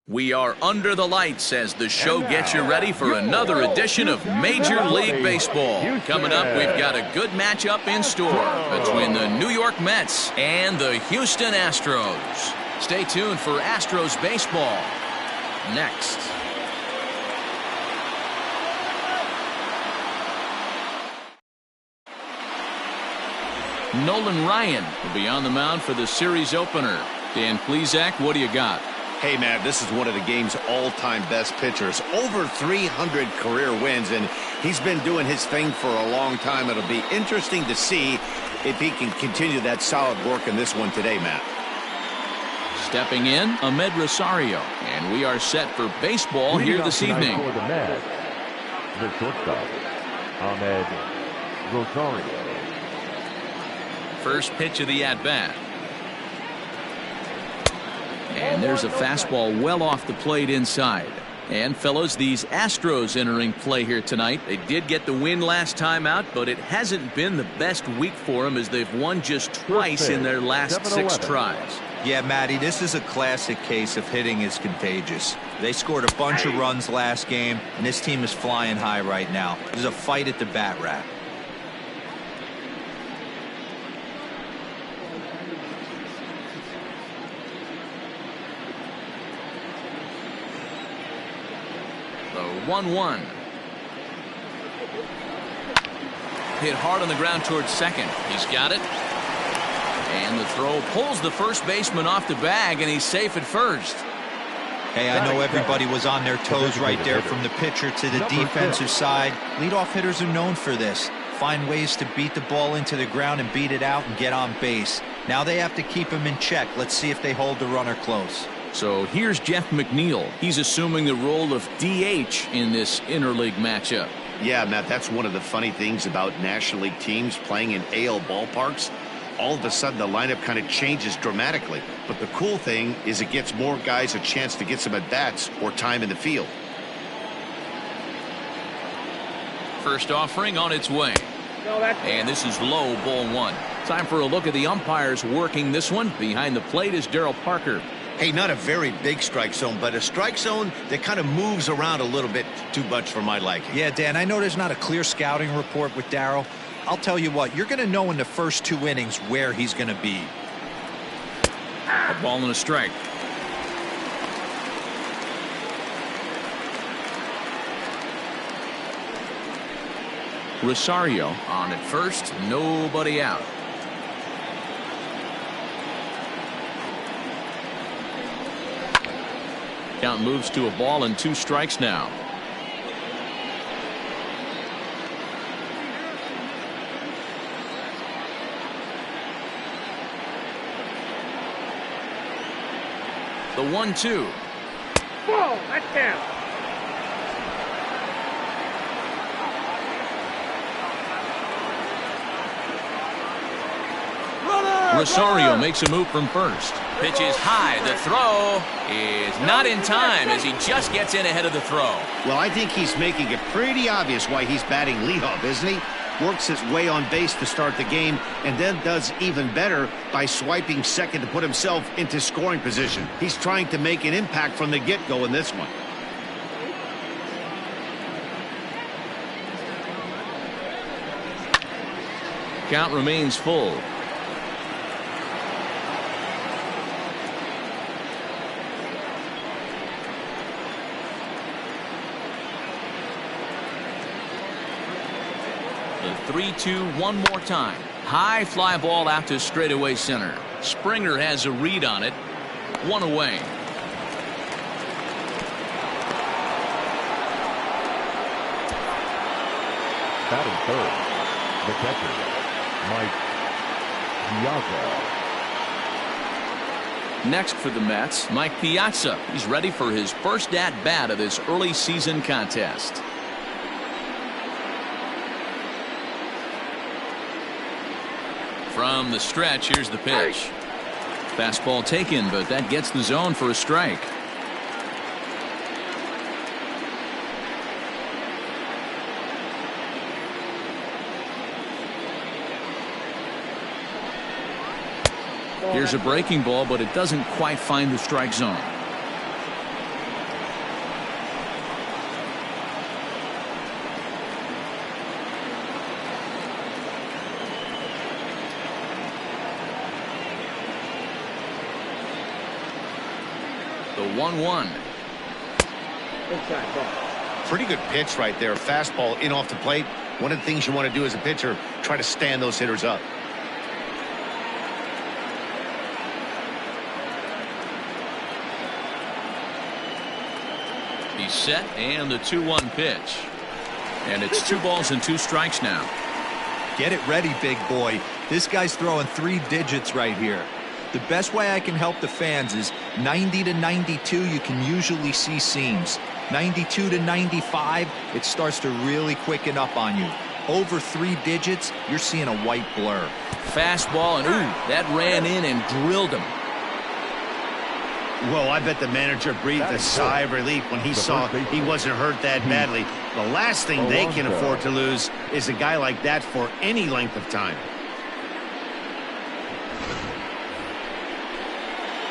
We are under the lights as the show gets you ready for another edition of Major League Baseball. Coming up, we've got a good matchup in store between the New York Mets and the Houston Astros. Stay tuned for Astros baseball next. Nolan Ryan will be on the mound for the series opener. Dan Plesac, what do you got? Hey, man, this is one of the game's all-time best pitchers. Over 300 career wins, and he's been doing his thing for a long time. It'll be interesting to see if he can continue that solid work in this one today, Matt. Stepping in, Ahmed Rosario, and we are set for baseball here this evening. For the Mets, the shortstop, Ahmed Rosario. First pitch of the at-bat. And there's a fastball well off the plate inside. And fellas, these Astros entering play here tonight. They did get the win last time out, but it hasn't been the best week for them as they've won just twice in their last 6 tries. Yeah, Matty, this is a classic case of hitting is contagious. They scored a bunch of runs last game, and this team is flying high right now. There's a fight at the bat rack. The 1-1. Hit hard on the ground towards second. He's got it. And the throw pulls the first baseman off the bag, and he's safe at first. Hey, I know everybody was on their toes right there from the pitcher to the defensive side. Leadoff hitters are known for this. Find ways to beat the ball into the ground and beat it out and get on base. Now they have to keep him in check. Let's see if they hold the runner close. So here's Jeff McNeil. He's assuming the role of DH in this interleague matchup. Yeah, Matt, that's one of the funny things about National League teams playing in AL ballparks. All of a sudden, the lineup kind of changes dramatically. But the cool thing is it gets more guys a chance to get some at-bats or time in the field. First offering on its way. And this is low, ball 1. Time for a look at the umpires working this one. Behind the plate is Darryl Parker. Hey, not a very big strike zone, but a strike zone that kind of moves around a little bit too much for my liking. Yeah, Dan, I know there's not a clear scouting report with Darryl. I'll tell you what, you're going to know in the first 2 innings where he's going to be. A ball and a strike. Rosario on at first, nobody out. Count moves to a ball and 2 strikes now. The 1-2. Whoa, that's down. Rosario makes a move from first. Pitch is high. The throw is not in time as he just gets in ahead of the throw. Well, I think he's making it pretty obvious why he's batting leadoff, isn't he? Works his way on base to start the game and then does even better by swiping second to put himself into scoring position. He's trying to make an impact from the get-go in this one. Count remains full. The 3-2 one more time. High fly ball out to straightaway center. Springer has a read on it. 1 away. Batting third, the catcher, Mike Piazza. Next for the Mets, Mike Piazza. He's ready for his first at-bat of this early season contest. From the stretch, here's the pitch. Fastball taken, but that gets the zone for a strike. Here's a breaking ball, but it doesn't quite find the strike zone. 1-1. Inside ball. Pretty good pitch right there. Fastball in off the plate. One of the things you want to do as a pitcher, try to stand those hitters up. He's set, and the 2-1 pitch. And it's 2 balls and 2 strikes now. Get it ready, big boy. This guy's throwing 3 digits right here. The best way I can help the fans is 90 to 92, you can usually see seams. 92 to 95, it starts to really quicken up on you. Over 3 digits, you're seeing a white blur. Fastball, and ooh, that ran in and drilled him. Well, I bet the manager breathed a sigh of relief when he saw he wasn't hurt that badly. The last thing they can afford to lose is a guy like that for any length of time.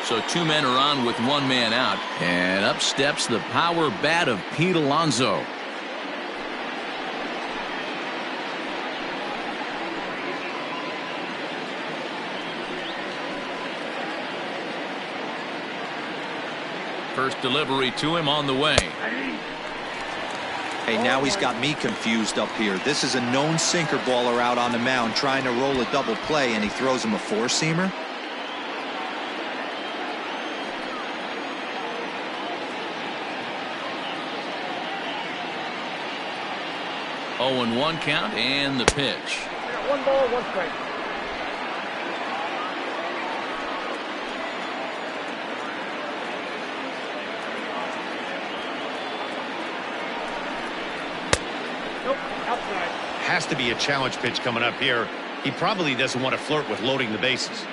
So 2 men are on with 1 man out. And up steps the power bat of Pete Alonso. First delivery to him on the way. Hey, now he's got me confused up here. This is a known sinker baller out on the mound trying to roll a double play, and he throws him a 4-seamer. Oh, and 1 count, and the pitch. 1 ball, 1 strike. Nope, outside. Has to be a challenge pitch coming up here. He probably doesn't want to flirt with loading the bases.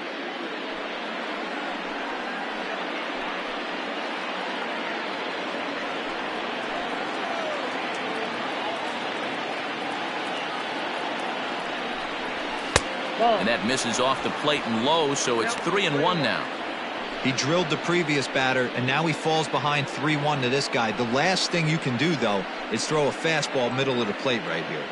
And that misses off the plate and low, so it's 3-1 now. He drilled the previous batter, and now he falls behind 3-1 to this guy. The last thing you can do, though, is throw a fastball middle of the plate right here.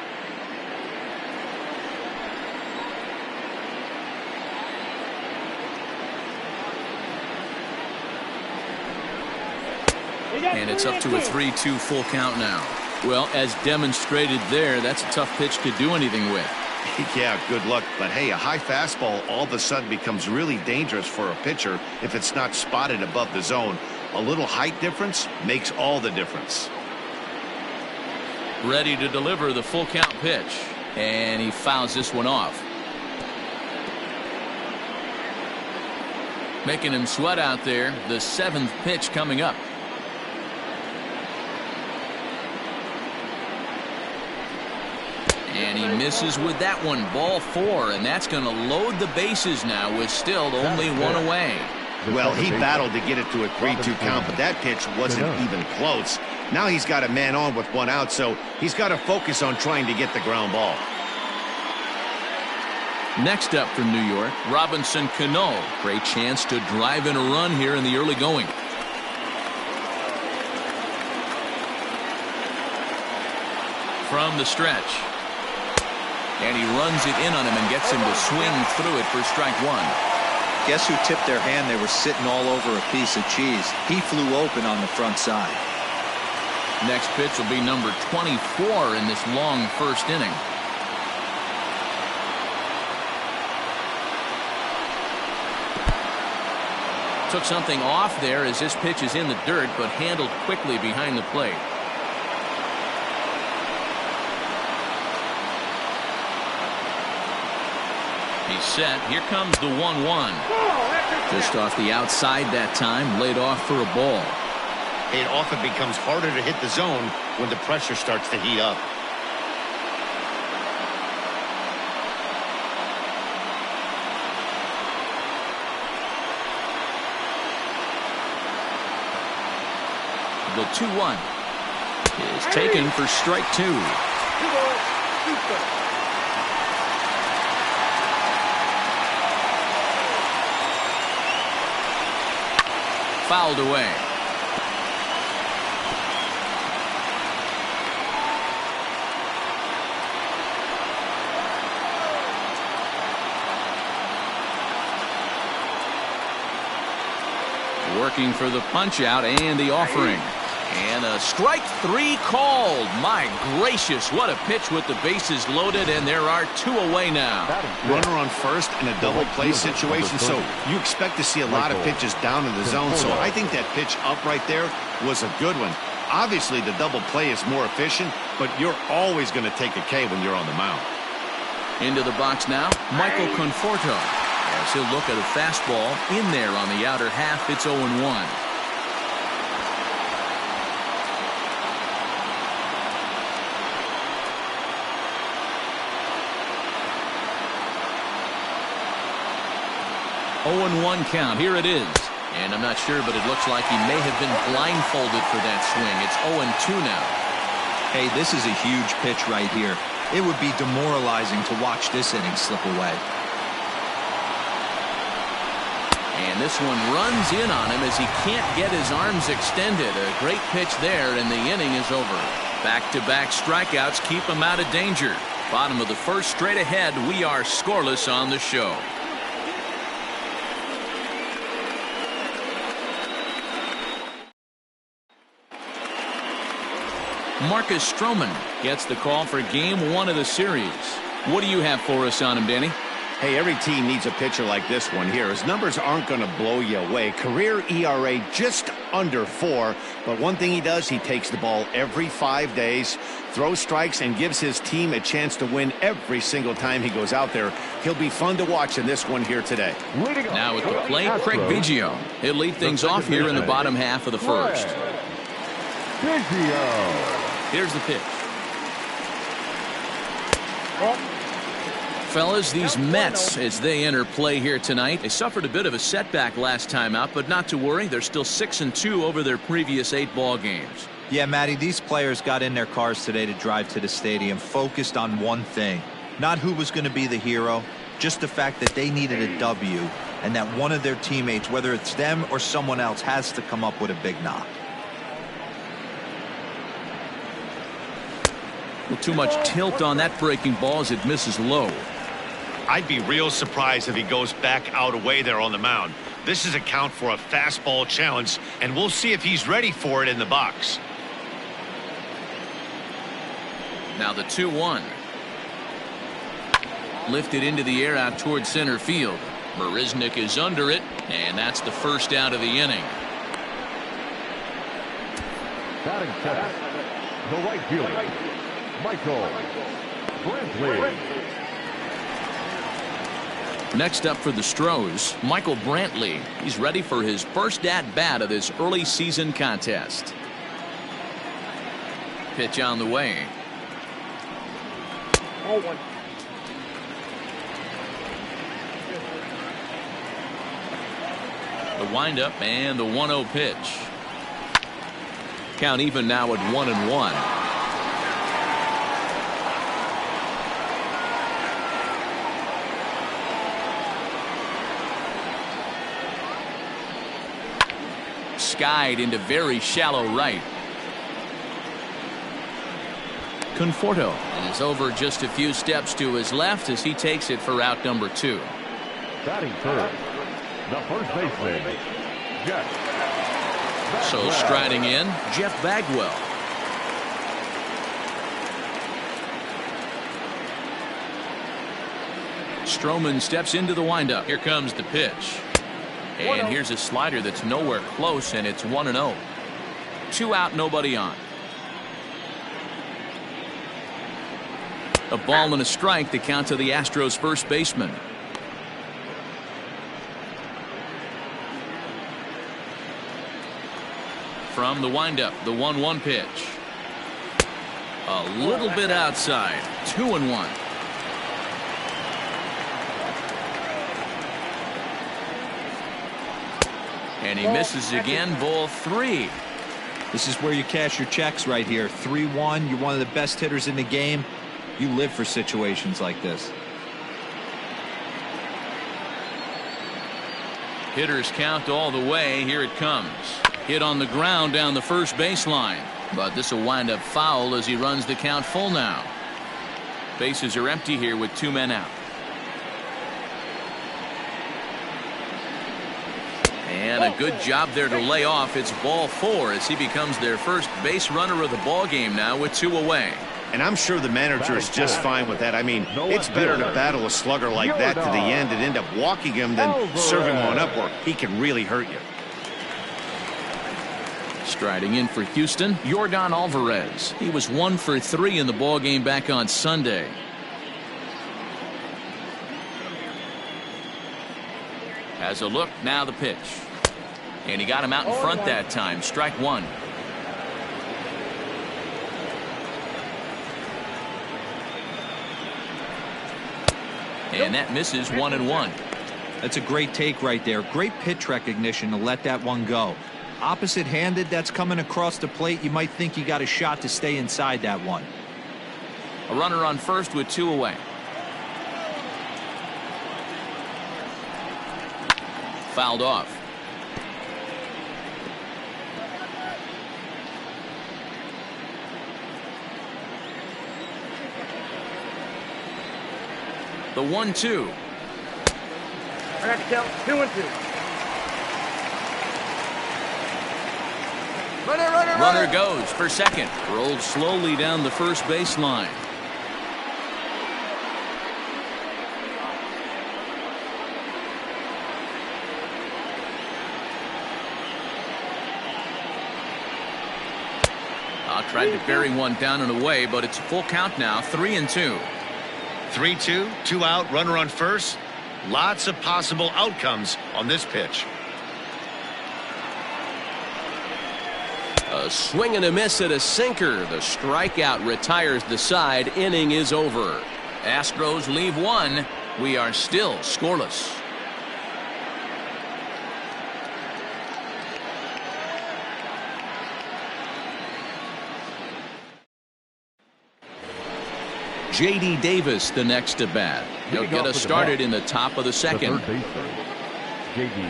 And it's up to a 3-2 full count now. Well, as demonstrated there, that's a tough pitch to do anything with. Yeah, good luck. But hey, a high fastball all of a sudden becomes really dangerous for a pitcher if it's not spotted above the zone. A little height difference makes all the difference. Ready to deliver the full count pitch. And he fouls this one off. Making him sweat out there. The 7th pitch coming up. And he misses with that one. Ball 4, and that's going to load the bases now with still only 1 away. Well, he battled to get it to a 3-2 count, but that pitch wasn't even close. Now he's got a man on with 1 out, so he's got to focus on trying to get the ground ball. Next up from New York, Robinson Cano. Great chance to drive in a run here in the early going. From the stretch. And he runs it in on him and gets him to swing through it for strike 1. Guess who tipped their hand? They were sitting all over a piece of cheese. He flew open on the front side. Next pitch will be number 24 in this long first inning. Took something off there as this pitch is in the dirt, but handled quickly behind the plate. He's set. Here comes the 1-1. Just off the outside that time, laid off for a ball. It often becomes harder to hit the zone when the pressure starts to heat up. The 2-1 is taken for strike 2. 2 balls, 2 strikes. Fouled away. Working for the punch out and the offering. And a strike 3 called. My gracious, what a pitch with the bases loaded, and there are 2 away now. Runner on first in a double play situation, so you expect to see a lot of pitches down in the zone. So I think that pitch up right there was a good one. Obviously, the double play is more efficient, but you're always going to take a K when you're on the mound. Into the box now, Michael Conforto. As he'll look at a fastball in there on the outer half. It's 0-1. Oh-1 count. Here it is. And I'm not sure, but it looks like he may have been blindfolded for that swing. It's 0-2 now. Hey, this is a huge pitch right here. It would be demoralizing to watch this inning slip away. And this one runs in on him as he can't get his arms extended. A great pitch there, and the inning is over. Back-to-back strikeouts keep him out of danger. Bottom of the first, straight ahead. We are scoreless on the show. Marcus Stroman gets the call for game 1 of the series. What do you have for us on him, Danny? Hey, every team needs a pitcher like this one here. His numbers aren't going to blow you away. Career ERA just under 4. But one thing he does, he takes the ball every 5 days, throws strikes, and gives his team a chance to win every single time he goes out there. He'll be fun to watch in this one here today. Now at the plate, Craig Biggio. He'll lead things off here in the bottom half of the first. Biggio. Here's the pitch. Fellas, these Mets, as they enter play here tonight, they suffered a bit of a setback last time out, but not to worry. They're still 6-2 over their previous 8 ball games. Yeah, Matty, these players got in their cars today to drive to the stadium, focused on one thing. Not who was going to be the hero, just the fact that they needed a W, and that one of their teammates, whether it's them or someone else, has to come up with a big knock. Well, too much tilt on that breaking ball as it misses low. I'd be real surprised if he goes back out away there on the mound. This is a count for a fastball challenge, and we'll see if he's ready for it in the box. Now the 2-1. Lifted into the air out toward center field. Marisnick is under it, and that's the first out of the inning. Batting seventh, the right fielder, Michael Brantley. Next up for the Astros, Michael Brantley. He's ready for his first at-bat of this early season contest. Pitch on the way. 0-1. The windup and the 1-0 pitch. Count even now at 1-1. Skied into very shallow right. Conforto is over just a few steps to his left as he takes it for out number 2. Batting third, the first baseman, Jeff. So striding in, Jeff Bagwell. Stroman steps into the windup. Here comes the pitch. And here's a slider that's nowhere close, and it's 1-0. 2 out, nobody on. A ball and a strike to count to the Astros first baseman. From the windup, the 1-1 pitch. A little bit outside. 2-1. And he misses again, ball 3. This is where you cash your checks right here. 3-1. You're one of the best hitters in the game. You live for situations like this. Hitters count all the way. Here it comes. Hit on the ground down the first baseline. But this will wind up foul as he runs the count full now. Bases are empty here with 2 men out. And a good job there to lay off. It's ball 4 as he becomes their first base runner of the ball game now with 2 away. And I'm sure the manager is just fine with that. I mean, it's better to battle a slugger like that to the end and end up walking him than serving one up where he can really hurt you. Striding in for Houston, Yordan Alvarez. He was 1 for 3 in the ball game back on Sunday. Has a look, now the pitch. And he got him out in front that time. Strike 1. And that misses 1-1. That's a great take right there. Great pitch recognition to let that one go. Opposite handed, that's coming across the plate. You might think you got a shot to stay inside that one. A runner on first with 2 away. Fouled off. The 1-2. I got to count 2-2. Runner goes for second. Rolled slowly down the first baseline. Tried to bury one down and away, but it's a full count now. 3-2. 3-2, 2 out, runner on first. Lots of possible outcomes on this pitch. A swing and a miss at a sinker. The strikeout retires the side. Inning is over. Astros leave 1. We are still scoreless. J.D. Davis the next to bat. He'll get us started in the top of the second. The third baseman, J.D.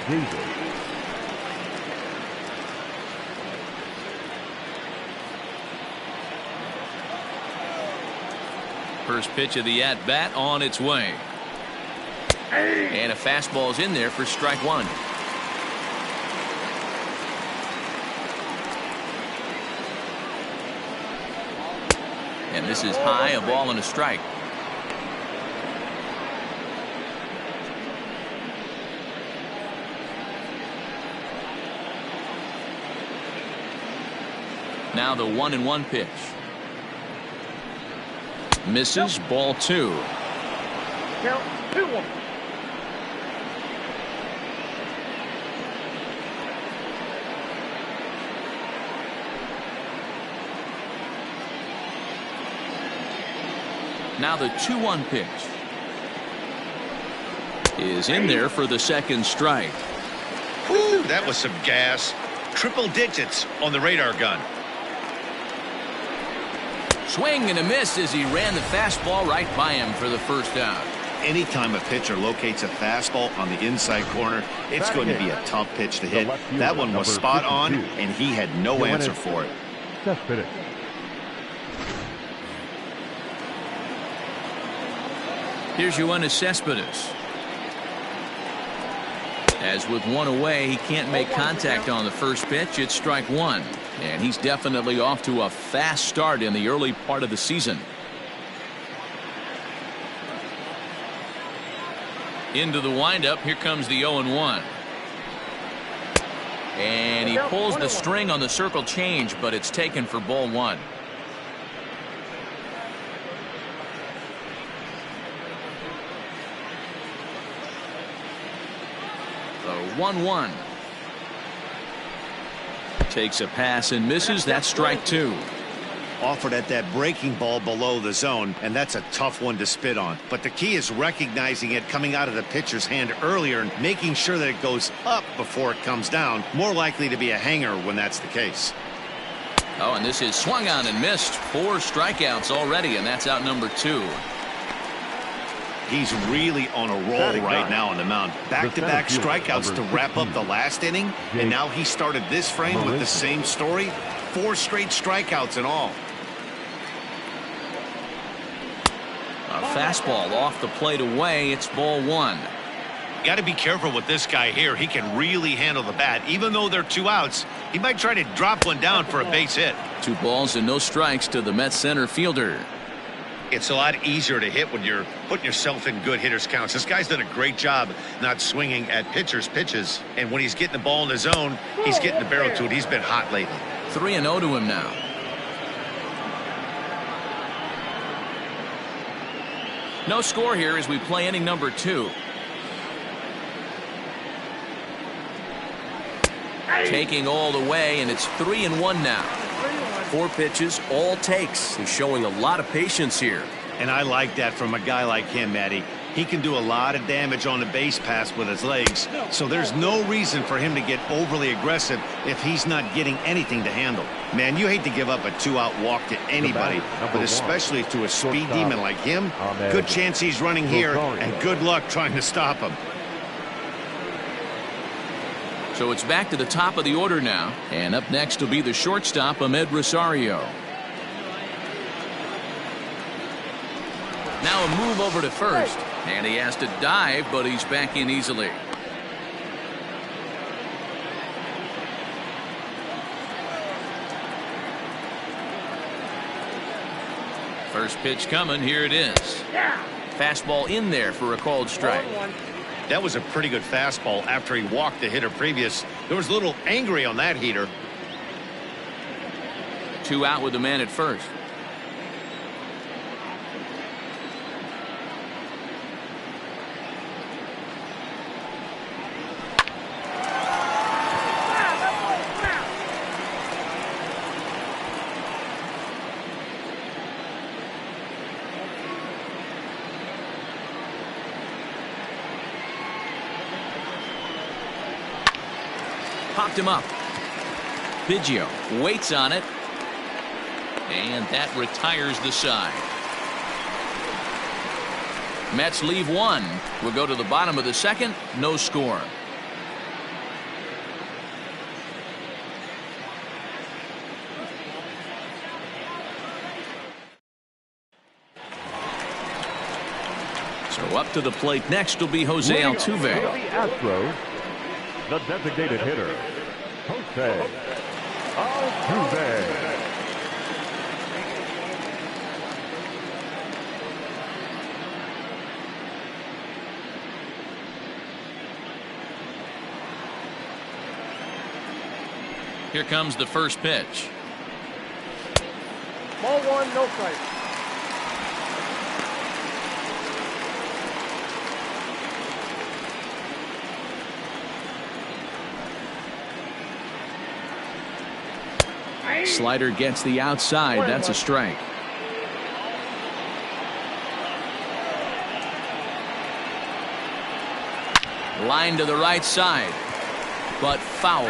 Davis. First pitch of the at-bat on its way. And a fastball's in there for strike 1. And this is high, a ball and a strike. Now the 1-1 pitch. Misses, ball 2. Count 2-1. Now the 2-1 pitch is in there for the second strike. Whew, that was some gas. Triple digits on the radar gun. Swing and a miss as he ran the fastball right by him for the first out. Anytime a pitcher locates a fastball on the inside corner, it's going to be a tough pitch to hit. That one was spot on, and he had no answer for it. Just finish. Here's Yoenis Cespedes. As with 1 away, he can't make contact on the first pitch. It's strike 1. And he's definitely off to a fast start in the early part of the season. Into the windup. Here comes the 0-1. And he pulls the string on the circle change, but it's taken for ball 1. The 1-1. Takes a pass and misses. That's strike 2. Offered at that breaking ball below the zone, and that's a tough one to spit on. But the key is recognizing it coming out of the pitcher's hand earlier and making sure that it goes up before it comes down. More likely to be a hanger when that's the case. Oh, and this is swung on and missed. 4 strikeouts already, and that's out number 2. He's really on a roll right now on the mound. Back-to-back strikeouts to wrap up the last inning, and now he started this frame with the same story. 4 straight strikeouts in all. A fastball off the plate away. It's ball 1. Got to be careful with this guy here. He can really handle the bat. Even though they're 2 outs, he might try to drop one down for a base hit. 2 balls and no strikes to the Mets center fielder. It's a lot easier to hit when you're putting yourself in good hitters counts. This guy's done a great job not swinging at pitchers' pitches. And when he's getting the ball in the zone, he's getting the barrel to it. He's been hot lately. 3-0 to him now. No score here as we play inning number 2. Taking all the way, and it's 3-1 now. 4 pitches, all takes. He's showing a lot of patience here. And I like that from a guy like him, Matty. He can do a lot of damage on the base pass with his legs, so there's no reason for him to get overly aggressive if he's not getting anything to handle. Man, you hate to give up a 2-out walk to anybody, but especially to a speed demon like him. Good chance he's running here, and good luck trying to stop him. So it's back to the top of the order now, and up next will be the shortstop, Ahmed Rosario. Now a move over to first, and he has to dive, but he's back in easily. First pitch coming, here it is. Fastball in there for a called strike. That was a pretty good fastball after he walked the hitter previous. There was a little angry on that heater. 2 out with the man at first. Popped him up. Biggio waits on it, and that retires the side. Mets leave 1. We'll go to the bottom of the 2nd. No score. So up to the plate next will be Jose Altuve. The Astros, the designated hitter, Jose Altuve. Here comes the first pitch. Ball 1, no strike. Slider gets the outside. That's a strike. Line to the right side, but foul.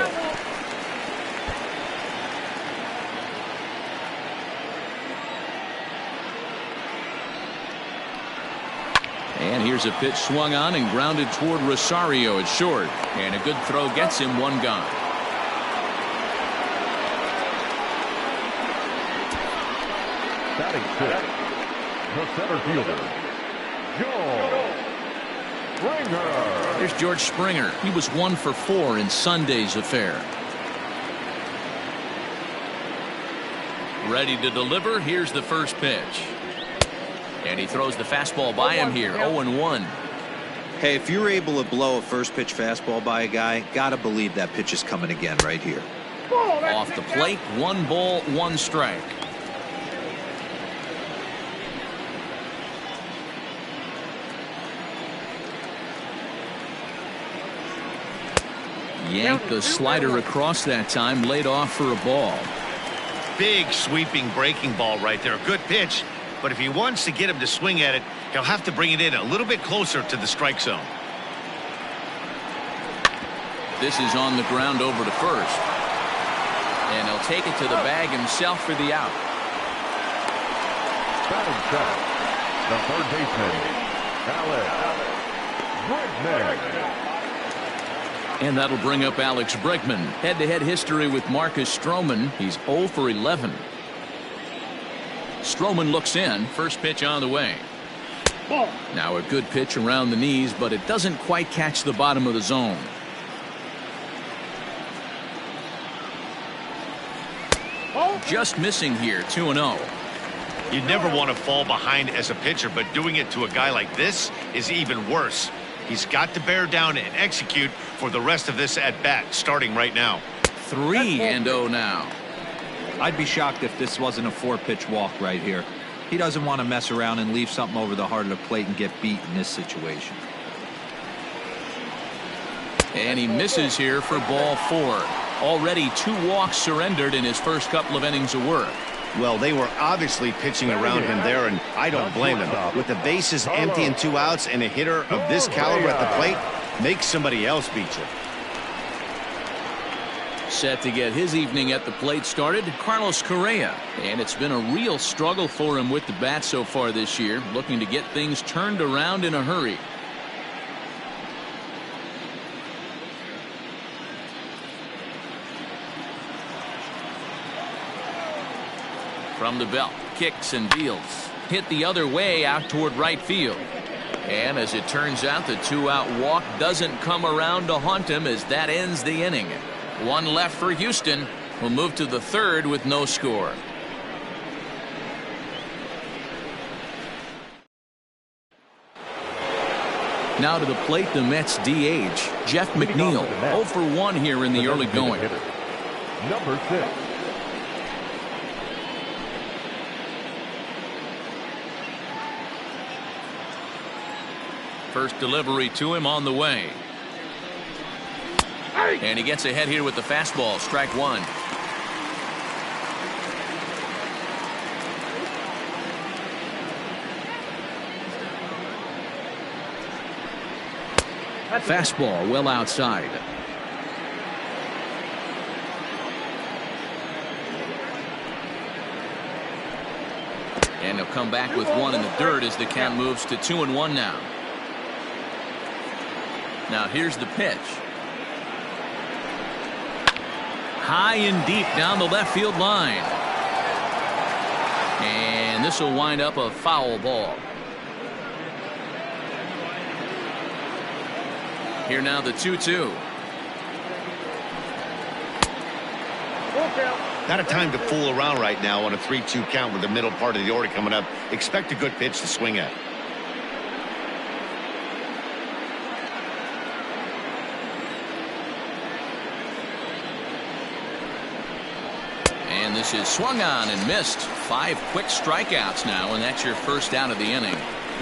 And here's a pitch swung on and grounded toward Rosario at short. And a good throw gets him one gone. Batting fifth, the center fielder, George Springer. Here's George Springer. He was 1 for 4 in Sunday's affair. Ready to deliver. Here's the first pitch. And he throws the fastball by him here. 0-1. Hey, if you're able to blow a first pitch fastball by a guy, gotta believe that pitch is coming again right here. Off the plate, 1 ball, 1 strike. Yanked the slider across that time, laid off for a ball. Big sweeping breaking ball right there. Good pitch, but if he wants to get him to swing at it, he'll have to bring it in a little bit closer to the strike zone. This is on the ground over to first, and he'll take it to the bag himself for the out. Batting second, the third baseman, Alex Bregman. And that'll bring up Alex Bregman. Head-to-head history with Marcus Stroman. He's 0 for 11. Stroman looks in. First pitch on the way. Ball. Now a good pitch around the knees, but it doesn't quite catch the bottom of the zone. Ball. Just missing here, 2-0. You never want to fall behind as a pitcher, but doing it to a guy like this is even worse. He's got to bear down and execute for the rest of this at-bat, starting right now. 3-0 now. I'd be shocked if this wasn't a 4-pitch walk right here. He doesn't want to mess around and leave something over the heart of the plate and get beat in this situation. And he misses here for ball 4. Already 2 walks surrendered in his first couple of innings of work. Well, they were obviously pitching around him there, and I don't blame them. With the bases empty and 2 outs and a hitter of this caliber at the plate, make somebody else beat you. Set to get his evening at the plate started, Carlos Correa. And it's been a real struggle for him with the bat so far this year, looking to get things turned around in a hurry. From the belt, kicks and deals. Hit the other way out toward right field. And as it turns out, the 2-out walk doesn't come around to haunt him as that ends the inning. 1 left for Houston. We'll move to the 3rd with no score. Now to the plate, the Mets DH, Jeff McNeil. 0 for 1 here in the early going. Number 6. First delivery to him on the way. And he gets ahead here with the fastball. Strike 1. Fastball well outside. And he'll come back with 1 in the dirt as the count moves to 2-1 now. Now here's the pitch. High and deep down the left field line. And this will wind up a foul ball. Here now the 2-2. Not a time to fool around right now on a 3-2 count with the middle part of the order coming up. Expect a good pitch to swing at. And this is swung on and missed. 5 quick strikeouts now, and that's your first out of the inning.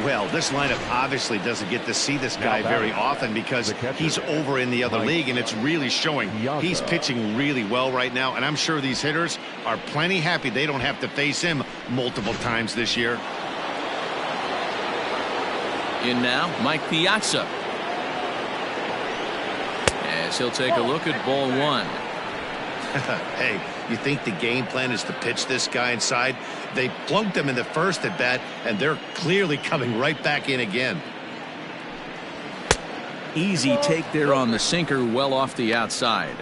Well, this lineup obviously doesn't get to see this guy very often because he's over in the other league, and it's really showing. He's pitching really well right now, and I'm sure these hitters are plenty happy they don't have to face him multiple times this year. In now, Mike Piazza. As he'll take a look at ball 1. Hey, you think the game plan is to pitch this guy inside? They plunked him in the first at bat, and they're clearly coming right back in again. Easy take there on the sinker, well off the outside.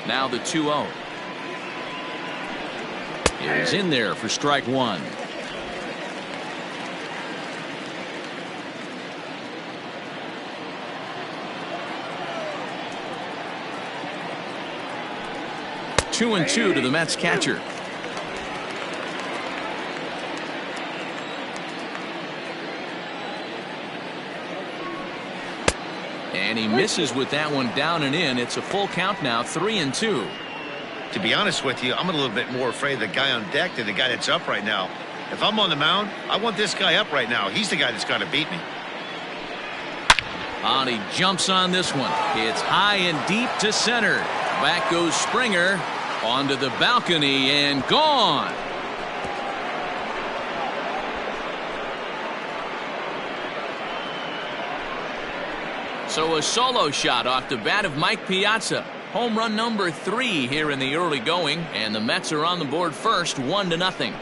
Now the 2-0. Is in there for strike 1. Two and 2 to the Mets catcher. And he misses with that one down and in. It's a full count now, 3-2. To be honest with you, I'm a little bit more afraid of the guy on deck than the guy that's up right now. If I'm on the mound, I want this guy up right now. He's the guy that's got to beat me. And he jumps on this one. It's high and deep to center. Back goes Springer. Onto the balcony and gone. So a solo shot off the bat of Mike Piazza. Home run number 3 here in the early going, and the Mets are on the board first, 1-0.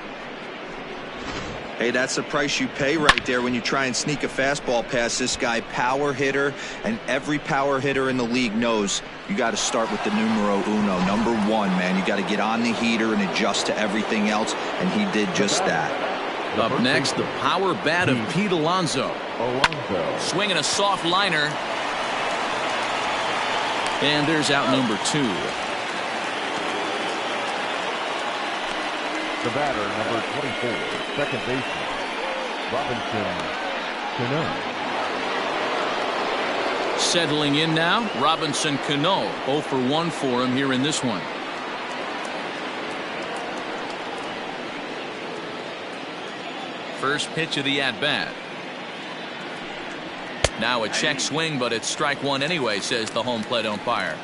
Hey, that's the price you pay right there when you try and sneak a fastball past this guy. Power hitter, and every power hitter in the league knows you got to start with the numero uno, number one, man. You got to get on the heater and adjust to everything else, and he did just that. Up next, the power bat of Pete Alonso. Swinging a soft liner. And there's out number 2. The batter, number 24, second baseman, Robinson Cano. Settling in now, Robinson Cano. 0 for 1 for him here in this one. First pitch of the at-bat. Now a check swing, but it's strike one anyway, says the home plate umpire.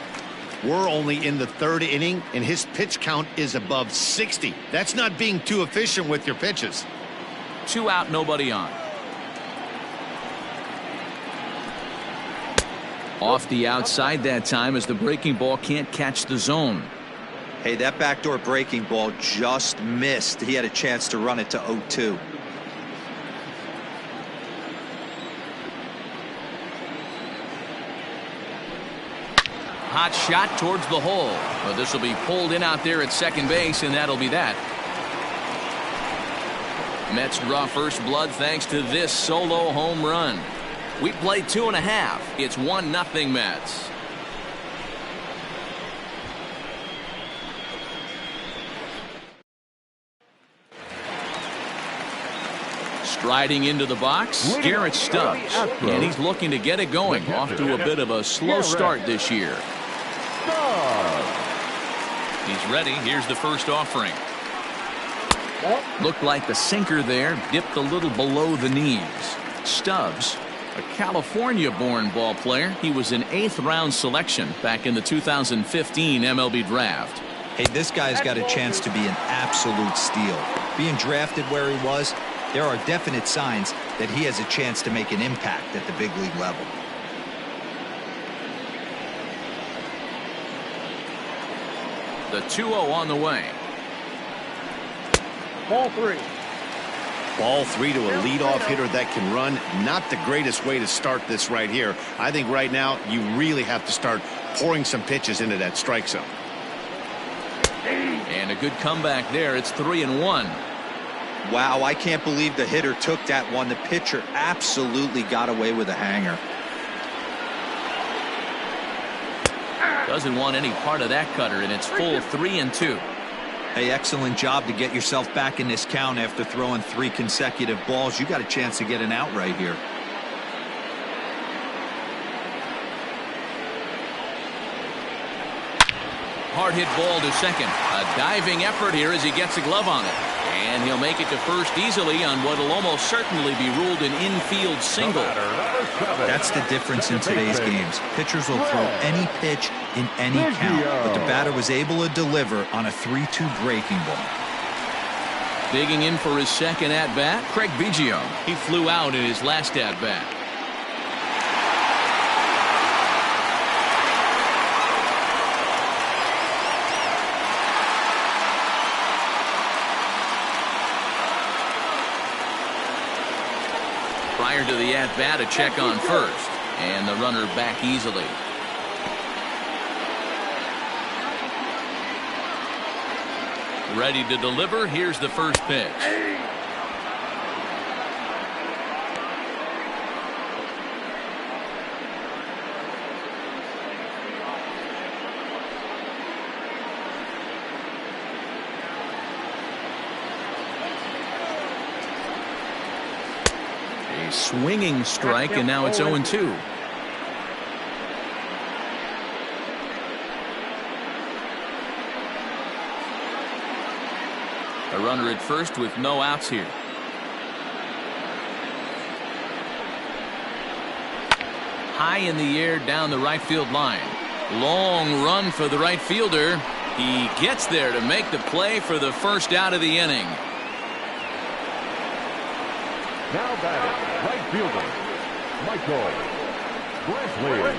We're only in the 3rd inning, and his pitch count is above 60. That's not being too efficient with your pitches. 2 out, nobody on. Off the outside that time as the breaking ball can't catch the zone. Hey, that backdoor breaking ball just missed. He had a chance to run it to 0-2. Hot shot towards the hole, but this will be pulled in out there at second base, and that'll be that. Mets draw first blood thanks to this solo home run. We play 2.5. It's 1-0 Mets. Striding into the box, Garrett Stubbs, and he's looking to get it going. Off to a bit of a slow start this year. He's ready. Here's the first offering. Looked like the sinker there dipped a little below the knees. Stubbs, a California-born ball player. He was an 8th-round selection back in the 2015 MLB draft. Hey, this guy's got a chance to be an absolute steal. Being drafted where he was, there are definite signs that he has a chance to make an impact at the big league level. The 2-0 on the way. Ball 3. Ball 3 to a leadoff hitter that can run. Not the greatest way to start this right here. I think right now you really have to start pouring some pitches into that strike zone. And a good comeback there. It's 3-1. Wow, I can't believe the hitter took that one. The pitcher absolutely got away with a hanger. Doesn't want any part of that cutter, and it's full 3-2. Hey, excellent job to get yourself back in this count after throwing 3 consecutive balls. You got a chance to get an out right here. Hard hit ball to second. A diving effort here as he gets a glove on it. And he'll make it to first easily on what will almost certainly be ruled an infield single. That's the difference in today's games. Pitchers will throw any pitch in any count, but the batter was able to deliver on a 3-2 breaking ball. Digging in for his second at-bat, Craig Biggio. He flew out in his last at-bat. Prior to the at-bat, a check on first, and the runner back easily. Ready to deliver. Here's the first pitch. A swinging strike, and now it's 0-2. A runner at first with no outs here. High in the air down the right field line. Long run for the right fielder. He gets there to make the play for the first out of the inning. Now batting, right fielder, Michael Brantley.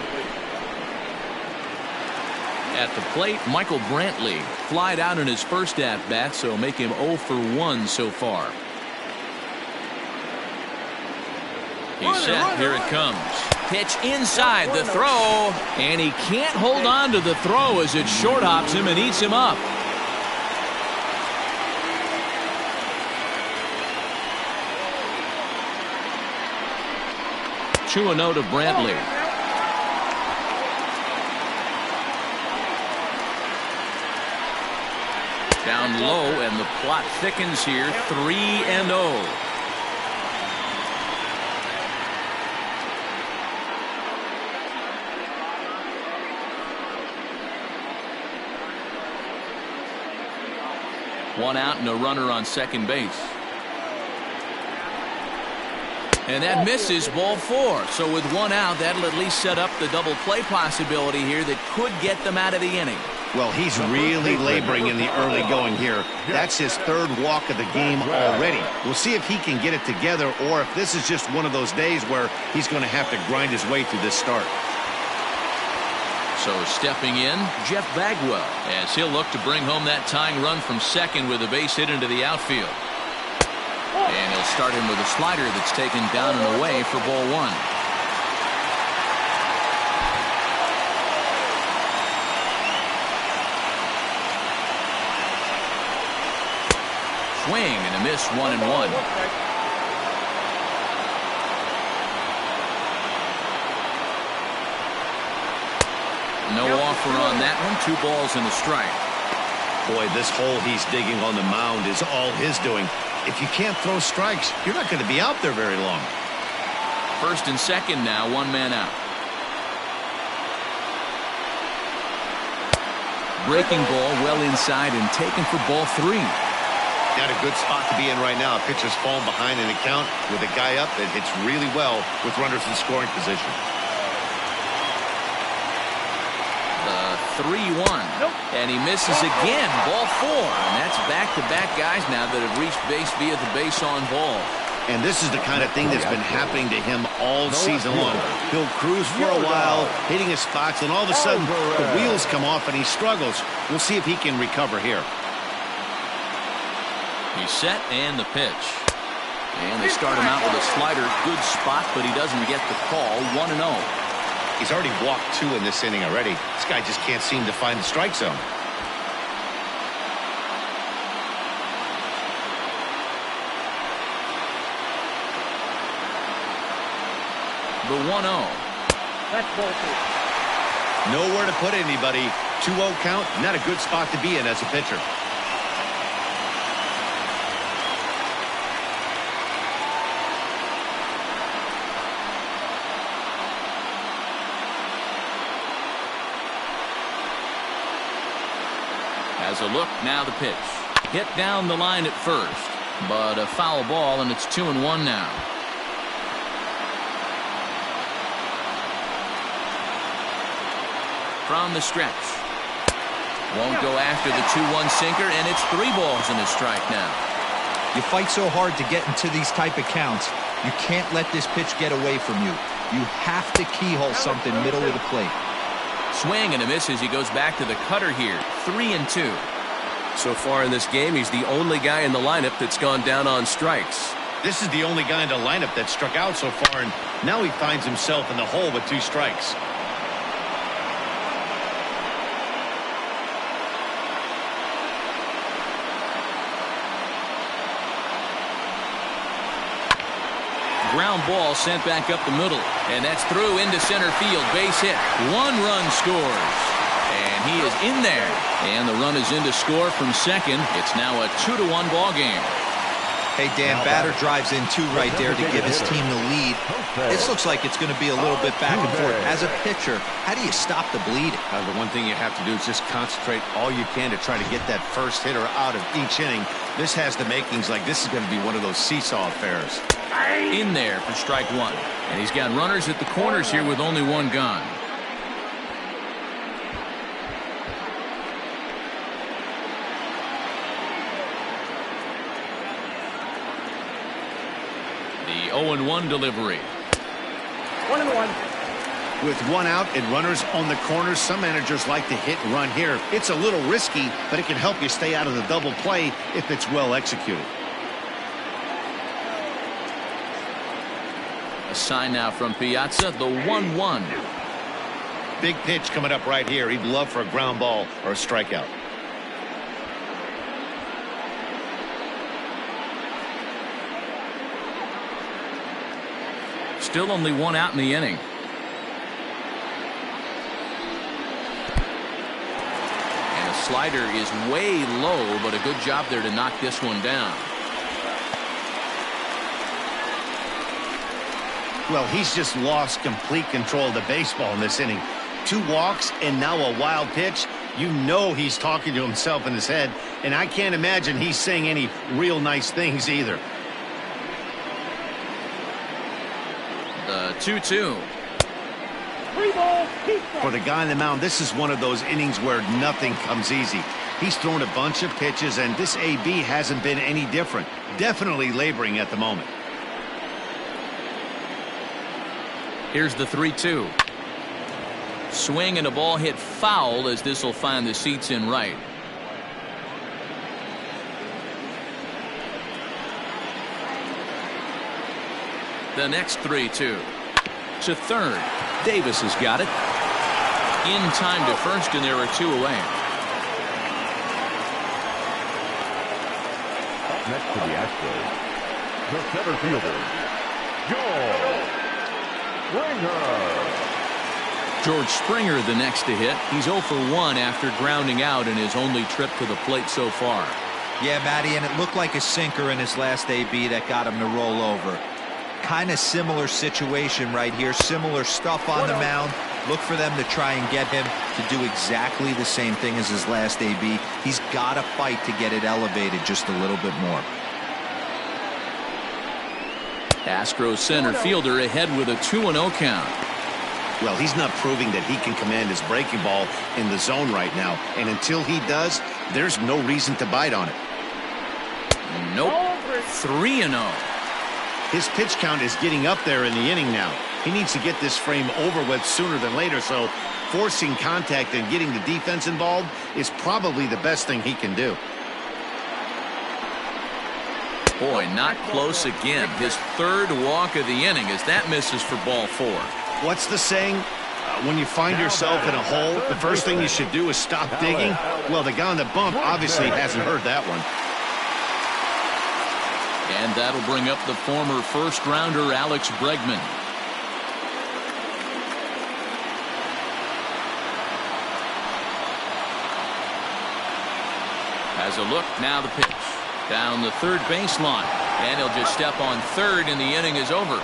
At the plate, Michael Brantley flied out in his first at-bat, so make him 0 for 1 so far. He's set. Here it comes. Pitch inside the throw, and he can't hold on to the throw as it short hops him and eats him up. 2-0 to Brantley. Down low, and the plot thickens here. 3-0. One out and a runner on second base. And that misses, ball 4. So with one out, that'll at least set up the double play possibility here that could get them out of the inning. Well, he's really laboring in the early going here. That's his 3rd walk of the game already. We'll see if he can get it together or if this is just one of those days where he's going to have to grind his way through this start. So stepping in, Jeff Bagwell, as he'll look to bring home that tying run from second with a base hit into the outfield. And he'll start him with a slider that's taken down and away for ball 1. Swing and a miss, 1-1. No offer on that one. 2 balls and a strike. Boy, this hole he's digging on the mound is all his doing. If you can't throw strikes, you're not going to be out there very long. First and second now, 1 man out. Breaking ball well inside and taken for ball 3. Not a good spot to be in right now. A pitcher's falling behind in the count with a guy up that hits really well with runners in scoring position. 3-1. Nope. And he misses again. Ball 4. And that's back-to-back guys now that have reached base via the base on ball. And this is the kind of thing that's been happening to him all season long. He'll cruise for a while, hitting his spots, and all of a sudden the wheels come off and he struggles. We'll see if he can recover here. He's set and the pitch. And they start him out with a slider. Good spot, but he doesn't get the call. 1-0. He's already walked 2 in this inning already. This guy just can't seem to find the strike zone. The 1-0. That's ball 2. Nowhere to put anybody. 2-0 count. Not a good spot to be in as a pitcher. As a look, now the pitch. Hit down the line at first, but a foul ball, and it's 2-1 now. From the stretch. Won't go after the 2-1 sinker, and it's 3 balls and a strike now. You fight so hard to get into these type of counts. You can't let this pitch get away from you. You have to keyhole something middle of the plate. Swing and a miss as he goes back to the cutter here. 3-2. So far in this game, he's the only guy in the lineup that's gone down on strikes. This is the only guy in the lineup that struck out so far, and now he finds himself in the hole with 2 strikes. Ground ball sent back up the middle, and that's through into center field. Base hit. 1 run scores, and he is in there. And the run is in to score from second. It's now a 2-1 ball game. Hey, Dan, batter drives in 2 right there to give his team the lead. This looks like it's going to be a little bit back and forth. As a pitcher, how do you stop the bleeding? The one thing you have to do is just concentrate all you can to try to get that first hitter out of each inning. This has the makings like this is going to be one of those seesaw affairs. In there for strike 1. And he's got runners at the corners here with only 1 gone. The 0-1 delivery. 1-1. With 1 out and runners on the corners, some managers like to hit and run here. It's a little risky, but it can help you stay out of the double play if it's well executed. A sign now from Piazza, the 1-1. Big pitch coming up right here. He'd love for a ground ball or a strikeout. Still only one out in the inning. And a slider is way low, but a good job there to knock this one down. Well, he's just lost complete control of the baseball in this inning. 2 walks and now a wild pitch. You know he's talking to himself in his head, and I can't imagine he's saying any real nice things either. The 2-2. For the guy on the mound, this is one of those innings where nothing comes easy. He's thrown a bunch of pitches, and this AB hasn't been any different. Definitely laboring at the moment. Here's the 3-2. Swing and a ball hit foul as this will find the seats in right. The next 3-2. To third. Davis has got it. In time to first, and there are 2 away. Up next to the Astros, the center fielder, George Springer the next to hit. He's 0 for 1 after grounding out in his only trip to the plate so far. Yeah, Matty, and it looked like a sinker in his last AB that got him to roll over. Kind of similar situation right here. Similar stuff on the mound. Look for them to try and get him to do exactly the same thing as his last AB. He's got to fight to get it elevated just a little bit more. Astros center fielder ahead with a 2-0 count. Well, he's not proving that he can command his breaking ball in the zone right now. And until he does, there's no reason to bite on it. Nope. 3-0. His pitch count is getting up there in the inning now. He needs to get this frame over with sooner than later, so forcing contact and getting the defense involved is probably the best thing he can do. Boy, not close again. His 3rd walk of the inning as that misses for ball 4. What's the saying? When you find yourself in a hole, the first thing you should do is stop digging. Well, the guy on the bump obviously hasn't heard that one. And that'll bring up the former first-rounder Alex Bregman. Has a look, now the pitch. Down the third baseline. And he'll just step on third, and the inning is over.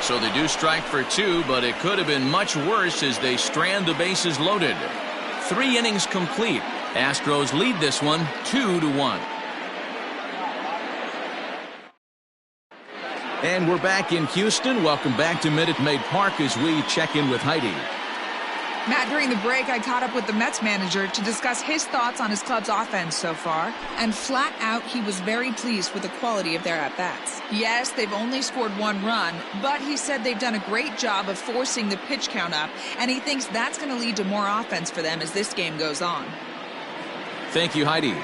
So they do strike for 2, but it could have been much worse as they strand the bases loaded. 3 innings complete. Astros lead this one 2-1. And we're back in Houston. Welcome back to Minute Maid Park as we check in with Heidi. Matt, during the break, I caught up with the Mets manager to discuss his thoughts on his club's offense so far. And flat out, he was very pleased with the quality of their at-bats. Yes, they've only scored 1 run, but he said they've done a great job of forcing the pitch count up, and he thinks that's going to lead to more offense for them as this game goes on. Thank you, Heidi.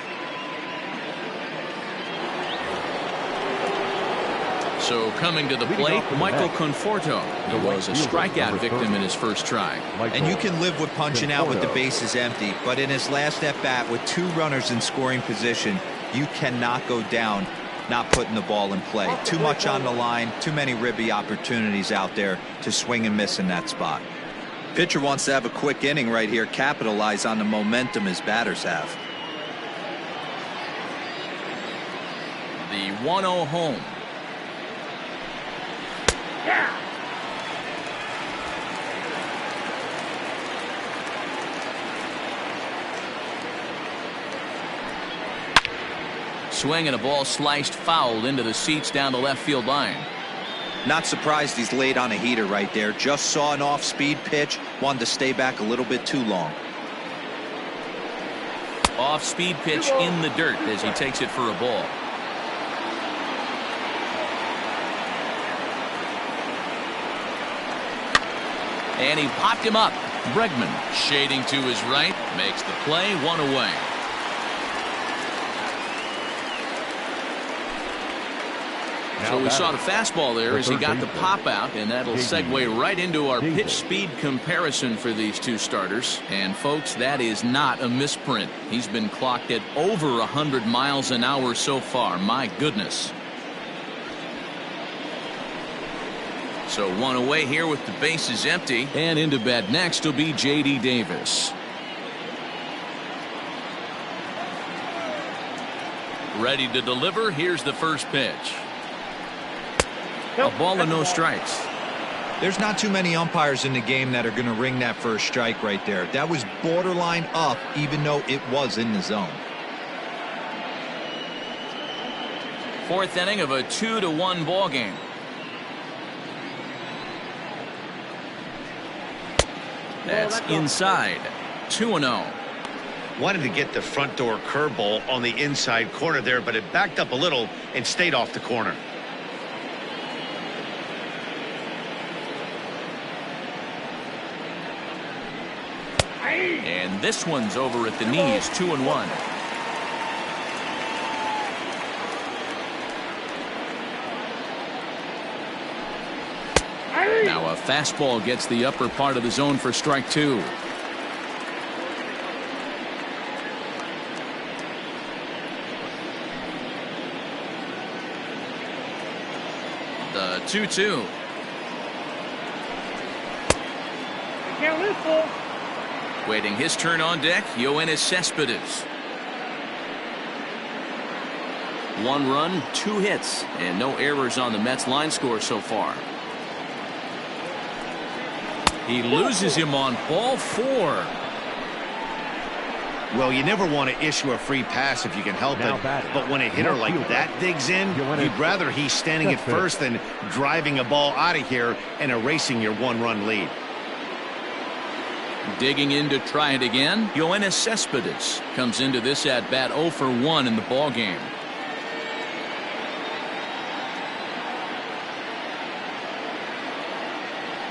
So coming to the plate, Michael Conforto. He was a strikeout victim in his first try. And you can live with punching out with the bases empty, but in his last at-bat with 2 runners in scoring position, you cannot go down not putting the ball in play. Too much on the line, too many ribby opportunities out there to swing and miss in that spot. Pitcher wants to have a quick inning right here, capitalize on the momentum his batters have. The 1-0 home. Swing and a ball sliced foul into the seats down the left field line. Not surprised he's laid on a heater right there. Just saw an off-speed pitch, wanted to stay back a little bit too long. Off-speed pitch in the dirt as he takes it for a ball. And he popped him up. Bregman shading to his right, makes the play, 1 away. So we saw the fastball there as he got the pop out, and that'll segue right into our pitch speed comparison for these two starters. And folks, that is not a misprint. He's been clocked at over 100 miles an hour so far. My goodness. So one away here with the bases empty, and into bat next will be J.D. Davis. Ready to deliver. Here's the first pitch. A ball and no strikes. There's not too many umpires in the game that are going to ring that first strike right there. That was borderline up, even though it was in the zone. Fourth inning of a 2-1 ball game. That's inside. 2-0. Wanted to get the front door curveball on the inside corner there, but it backed up a little and stayed off the corner. And this one's over at the knees. 2-1. Now a fastball gets the upper part of the zone for strike two. The 2-2. Waiting his turn on deck, Yoenis Cespedes. 1 run, 2 hits, and no errors on the Mets line score so far. He loses him on ball 4. Well, you never want to issue a free pass if you can help it, but when a hitter like that digs in, you'd rather he's standing at first than driving a ball out of here and erasing your 1-run lead. Digging in to try it again, Yoenis Cespedes comes into this at bat 0 for 1 in the ball game.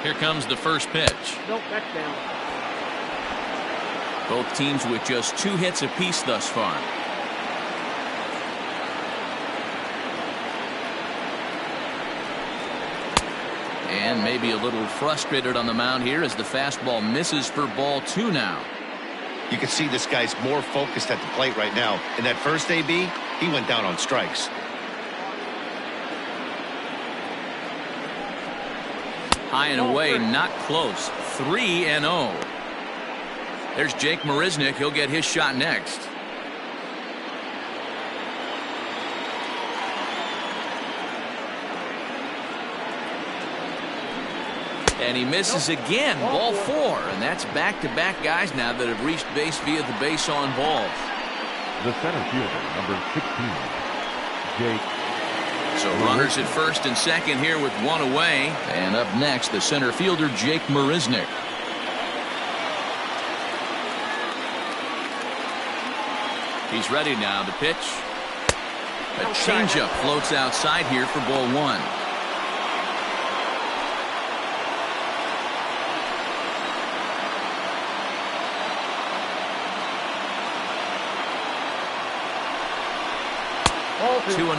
Here comes the first pitch. Nope, that's down. Both teams with just 2 hits apiece thus far. And maybe a little frustrated on the mound here as the fastball misses for ball 2 now. You can see this guy's more focused at the plate right now. In that first AB, he went down on strikes. High and away, not close. 3-0. There's Jake Marisnick. He'll get his shot next. And he misses again. Ball 4. And that's back-to-back guys now that have reached base via the base on balls. The center fielder, number 16, Jake. So runners at first and second here with 1 away. And up next, the center fielder, Jake Marisnick. He's ready now to pitch. A changeup floats outside here for ball 1. Ball 2-0.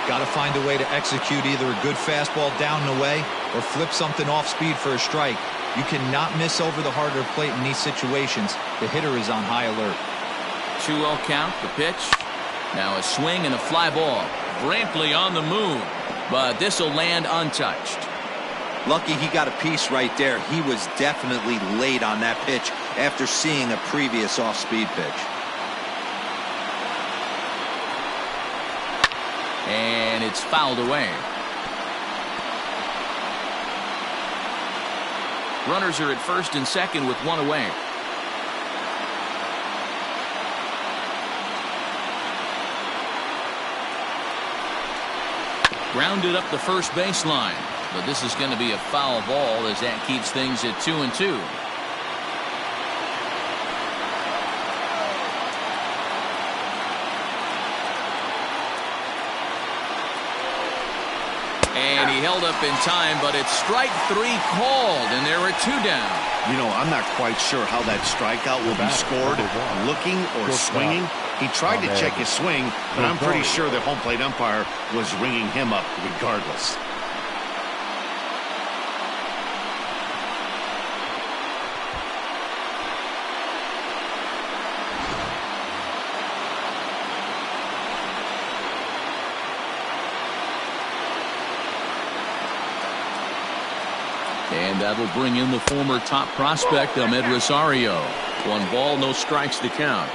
Got to find a way to execute either a good fastball down and away or flip something off speed for a strike. You cannot miss over the heart of the plate in these situations. The hitter is on high alert. 2-0 count, the pitch. Now a swing and a fly ball. Brantley on the move, but this will land untouched. Lucky he got a piece right there. He was definitely late on that pitch after seeing a previous off-speed pitch. And it's fouled away. Runners are at first and second with 1 away. Grounded up the first baseline, but this is going to be a foul ball as that keeps things at 2-2. And he He held up in time, but it's strike 3 called, and there are 2 down. You know, I'm not quite sure how that strikeout will be scored, looking or swinging. He tried to check his swing, but I'm pretty sure the home plate umpire was ringing him up regardless. And that'll bring in the former top prospect, Ahmed Rosario. 1 ball, no strikes to count.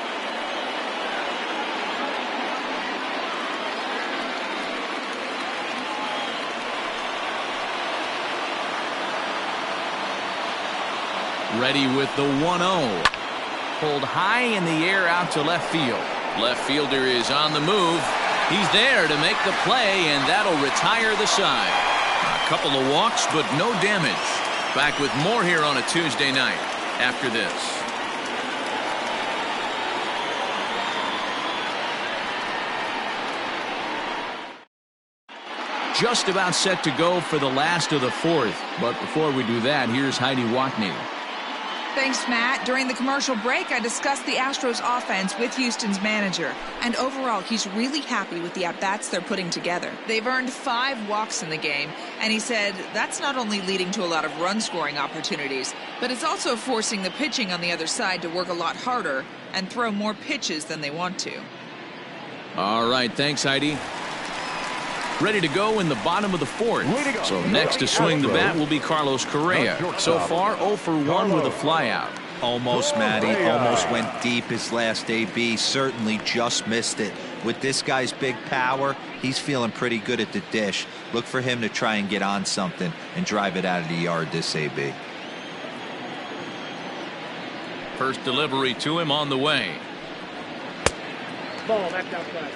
Ready with the 1-0. Pulled high in the air out to left field. Left fielder is on the move. He's there to make the play, and that'll retire the side. A couple of walks, but no damage. Back with more here on a Tuesday night after this. Just about set to go for the last of the 4th. But before we do that, here's Heidi Watney. Thanks, Matt. During the commercial break, I discussed the Astros offense with Houston's manager. And overall, he's really happy with the at-bats they're putting together. They've earned 5 walks in the game. And he said that's not only leading to a lot of run-scoring opportunities, but it's also forcing the pitching on the other side to work a lot harder and throw more pitches than they want to. All right, thanks, Heidi. Ready to go in the bottom of the 4th. So next to swing the bat will be Carlos Correa. So far, 0 for 1 with a flyout. Almost, Matty. Almost went deep his last AB. Certainly just missed it. With this guy's big power, he's feeling pretty good at the dish. Look for him to try and get on something and drive it out of the yard this AB. First delivery to him on the way. Ball, back outside.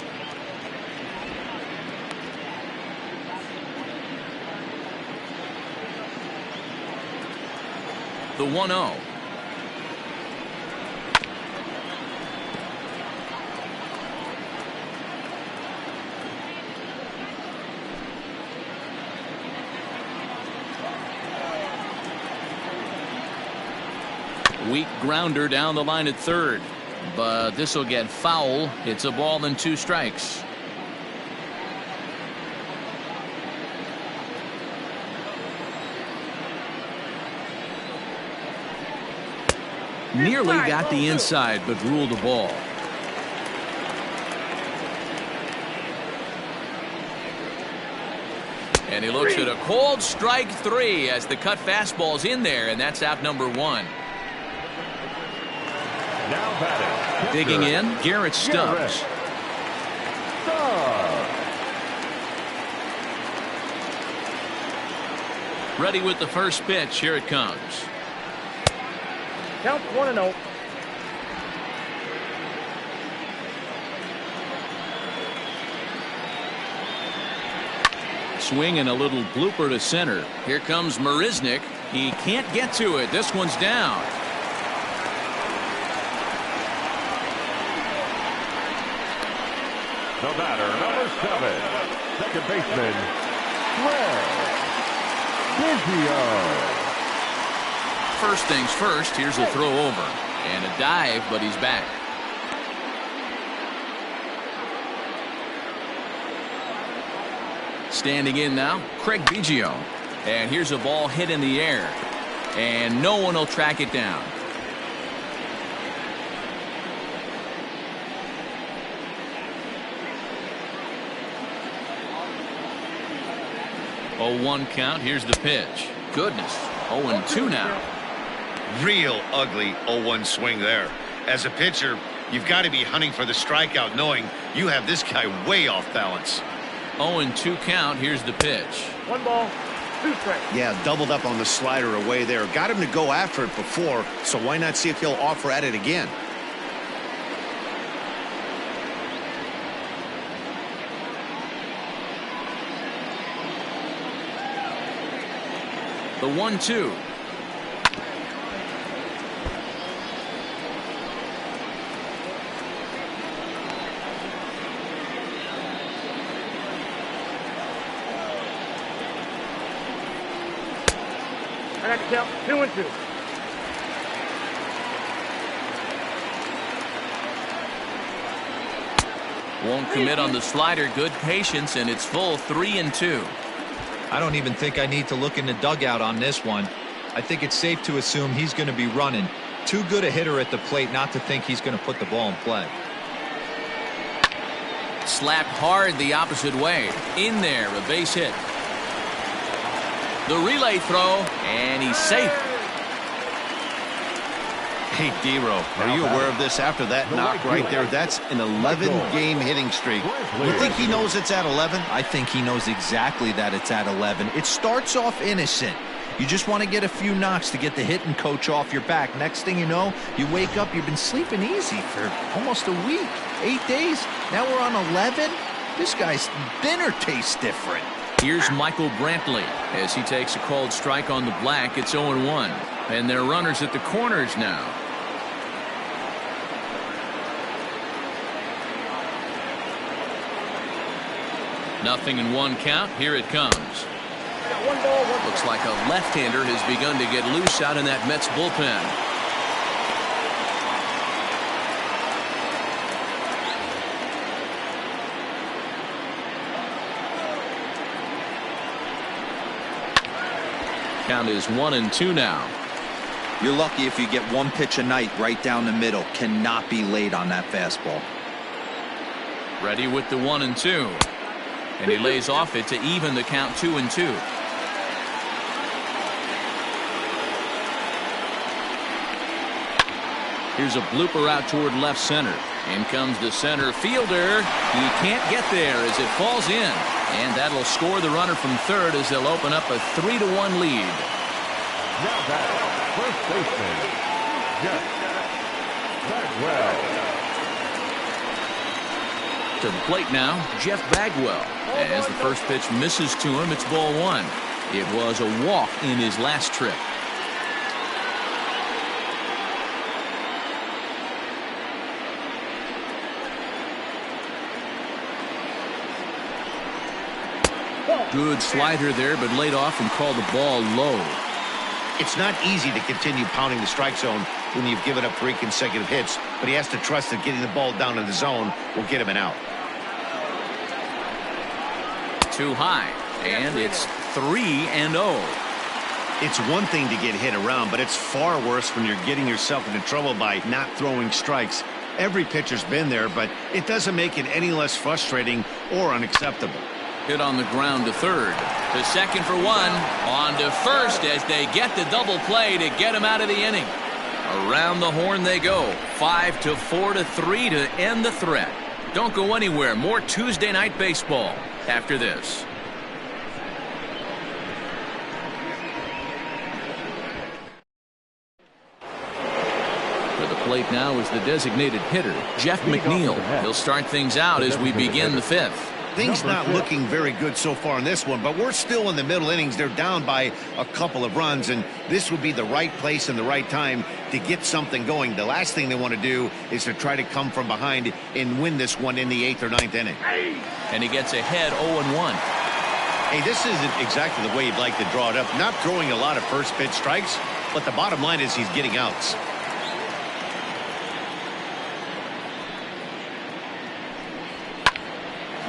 The 1-0. Weak grounder down the line at 3rd. But this will get foul. It's a ball and 2 strikes. Nearly got the inside, but ruled a ball. And he looks at a cold strike 3 as the cut fastball's in there, and that's out number 1. Now batting. Digging in, Garrett Stubbs. Ready with the first pitch. Here it comes. Count 1-0. Swing and a little blooper to center. Here comes Marisnick. He can't get to it. This one's down. The batter, number 7, second baseman, Bizio. First things first, here's a throw over. And a dive, but he's back. Standing in now, Craig Biggio. And here's a ball hit in the air. And no one will track it down. Oh, 1 count. Here's the pitch. Goodness. 0-2 now. Real ugly 0-1 swing there. As a pitcher, you've got to be hunting for the strikeout, knowing you have this guy way off balance. 0-2 count. Here's the pitch. 1 ball, 2 strikes. Yeah, doubled up on the slider away there. Got him to go after it before, so why not see if he'll offer at it again? The 1-2. And that's count 2-2. Won't commit on the slider. Good patience, and it's full 3-2. I don't even think I need to look in the dugout on this one. I think it's safe to assume he's going to be running. Too good a hitter at the plate not to think he's going to put the ball in play. Slapped hard the opposite way. In there, a base hit. The relay throw, and he's safe. Hey, D-Row, are you aware of this after that knock right there? That's an 11-game hitting streak. You think he knows it's at 11? I think he knows exactly that it's at 11. It starts off innocent. You just want to get a few knocks to get the hitting coach off your back. Next thing you know, you wake up, you've been sleeping easy for almost a week, 8 days. Now we're on 11. This guy's dinner tastes different. Here's Michael Brantley as he takes a called strike on the black. It's 0-1. And they're runners at the corners now. Nothing in one count. Here it comes. Looks like a left-hander has begun to get loose out in that Mets bullpen. Count is 1-2 now. You're lucky if you get one pitch a night right down the middle. Cannot be late on that fastball. Ready with the 1-2. And he lays off it to even the count 2-2. Here's a blooper out toward left center. In comes the center fielder. He can't get there as it falls in. And that'll score the runner from third as they'll open up a 3-1 lead. Now batting, first baseman, Jeff Bagwell. To the plate now, Jeff Bagwell. As the first pitch misses to him, it's ball one. It was a walk in his last trip. Good slider there, but laid off and called the ball low. It's not easy to continue pounding the strike zone when you've given up 3 consecutive hits, but he has to trust that getting the ball down in the zone will get him an out. Too high, and it's 3-0. It's one thing to get hit around, but it's far worse when you're getting yourself into trouble by not throwing strikes. Every pitcher's been there, but it doesn't make it any less frustrating or unacceptable. Hit on the ground to third. To second for one. On to first as they get the double play to get him out of the inning. Around the horn they go. 5-4-3 to end the threat. Don't go anywhere. More Tuesday night baseball after this. To the plate now is the designated hitter, Jeff McNeil. He'll start things out as we begin the fifth. Things not looking very good so far in this one, but we're still in the middle innings. They're down by a couple of runs, and this would be the right place and the right time to get something going. The last thing they want to do is to try to come from behind and win this one in the 8th or 9th inning. And he gets ahead 0-1. Hey, this isn't exactly the way you'd like to draw it up. Not throwing a lot of first pitch strikes, but the bottom line is he's getting outs.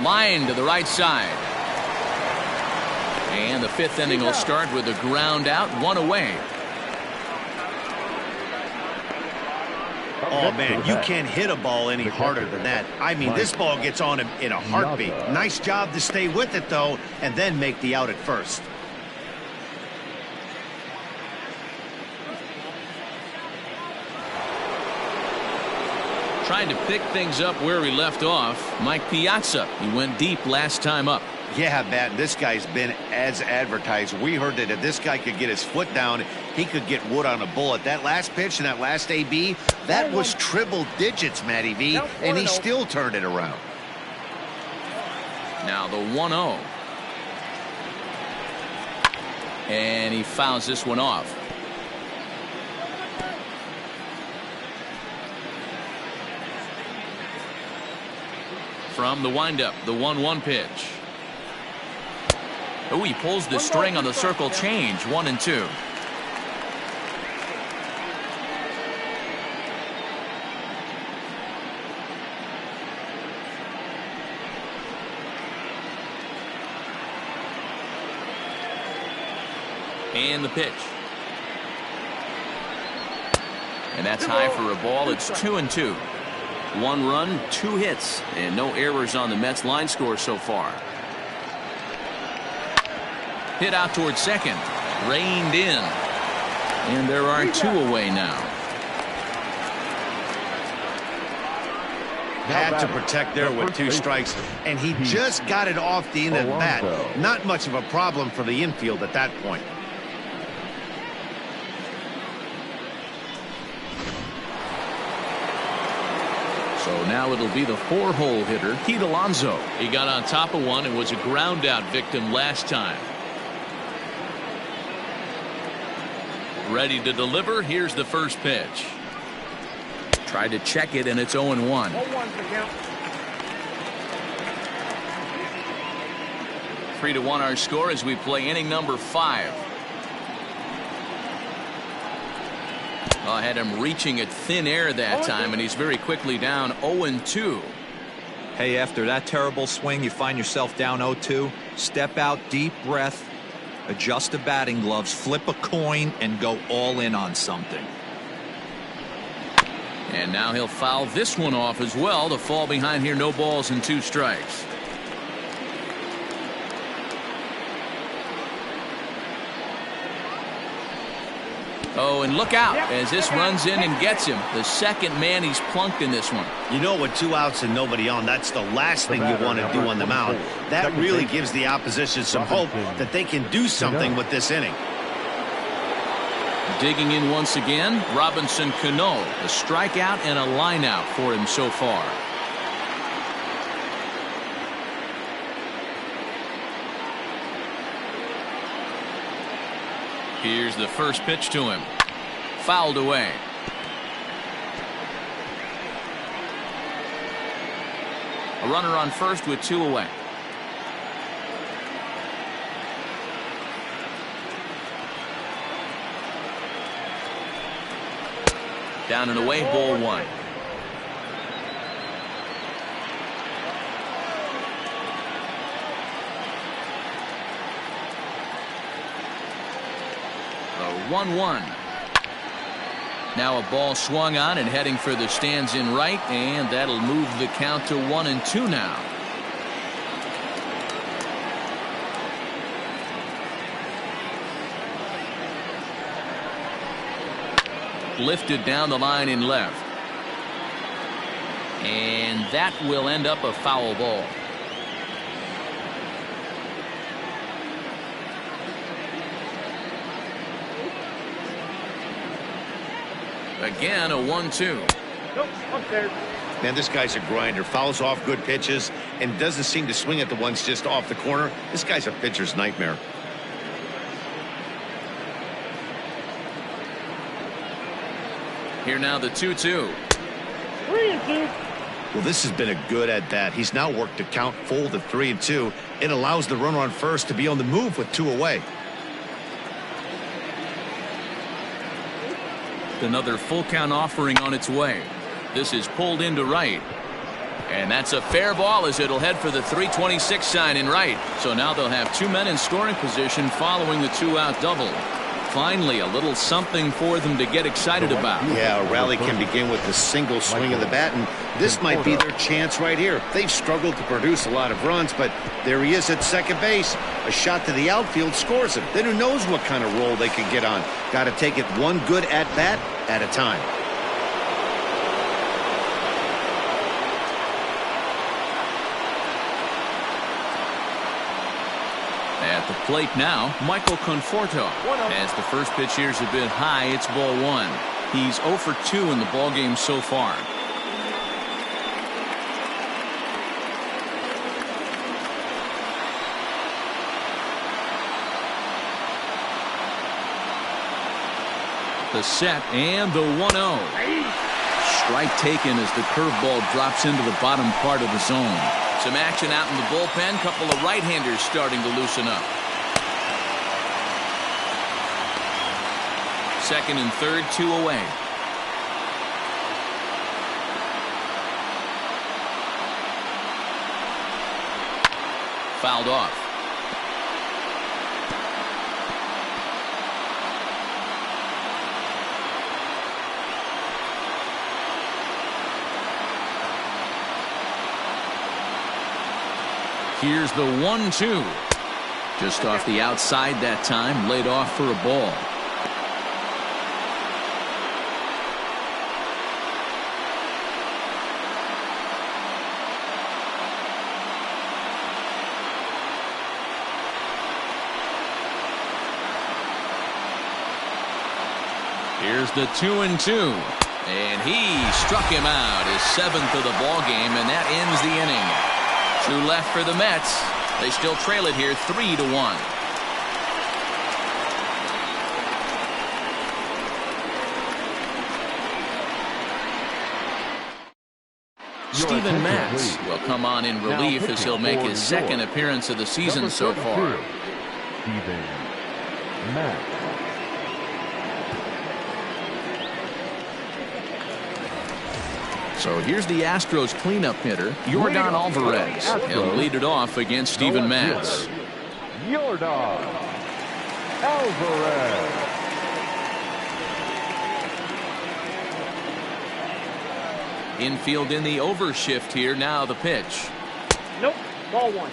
Line to the right side. And the 5th inning will start with a ground out, 1 away. Oh, man, you can't hit a ball any harder than that. I mean, this ball gets on him in a heartbeat. Nice job to stay with it, though, and then make the out at first. Trying to pick things up where he left off. Mike Piazza. He went deep last time up. Yeah, Matt, this guy's been as advertised. We heard that if this guy could get his foot down, he could get wood on a bullet. That last pitch and that last AB, that was triple digits, Matty V, and he still turned it around. Now the 1-0. And he fouls this one off. From the windup, the 1-1 pitch. Oh, he pulls the string on the circle change. 1-2. And the pitch. And that's high for a ball. It's 2-2. 1 run, 2 hits, and no errors on the Mets line score so far. Hit out towards second. Reined in. And there are 2 away now. Had to protect there with 2 strikes, and he just got it off the end of the bat. Not much of a problem for the infield at that point. So now it'll be the 4-hole hitter, Pete Alonso. He got on top of one and was a ground out victim last time. Ready to deliver. Here's the first pitch. Tried to check it, and it's 0-1. 3-1 our score as we play inning number 5. I had him reaching at thin air that time, and he's very quickly down 0-2. Hey, after that terrible swing, you find yourself down 0-2. Step out, deep breath, adjust the batting gloves, flip a coin, and go all in on something. And now he'll foul this one off as well. The fall behind here, no balls and 2 strikes. Oh, and look out as this runs in and gets him. The second man he's plunked in this one. You know, with 2 outs and nobody on, that's the last thing you want to do on the mound. That really gives the opposition some hope that they can do something with this inning. Digging in once again, Robinson Cano. A strikeout and a lineout for him so far. Here's the first pitch to him. Fouled away. A runner on first with 2 away. Down and away, ball 1. The 1-1. Now a ball swung on and heading for the stands in right, and that'll move the count to 1-2 now. Lifted down the line in left. And that will end up a foul ball. Again, a 1-2. Man, this guy's a grinder. Fouls off good pitches and doesn't seem to swing at the ones just off the corner. This guy's a pitcher's nightmare. Here now the 2-2. 3-2. Well, this has been a good at bat. He's now worked the count full to 3-2. It allows the runner on first to be on the move with 2 away. Another full count offering on its way. This is pulled into right. And that's a fair ball as it'll head for the 326 sign in right. So now they'll have 2 men in scoring position following the 2-out double. Finally, a little something for them to get excited about. Yeah, a rally can begin with a single swing of the bat, and this might be their chance right here. They've struggled to produce a lot of runs, but there he is at second base. A shot to the outfield scores him. Then who knows what kind of roll they can get on. Got to take it one good at-bat at a time. At the plate now, Michael Conforto. As the first pitch here is a bit high, it's ball 1. He's 0 for 2 in the ballgame so far. The set and the 1-0. Strike taken as the curveball drops into the bottom part of the zone. Some action out in the bullpen. Couple of right-handers starting to loosen up. Second and third, 2 away. Fouled off. Here's the 1-2. Just off the outside that time, laid off for a ball. Here's the 2-2. And he struck him out, his 7th of the ball game, and that ends the inning. 2 left for the Mets. They still trail it here 3-1. Steven Matz will come on in relief as he'll make his 2nd appearance of the season so far. Steven Matz. So here's the Astros cleanup hitter, Yordan Alvarez. He'll lead it off against Steven Matz. Yordan Alvarez. Infield in the overshift here. Now the pitch. Nope. Ball 1.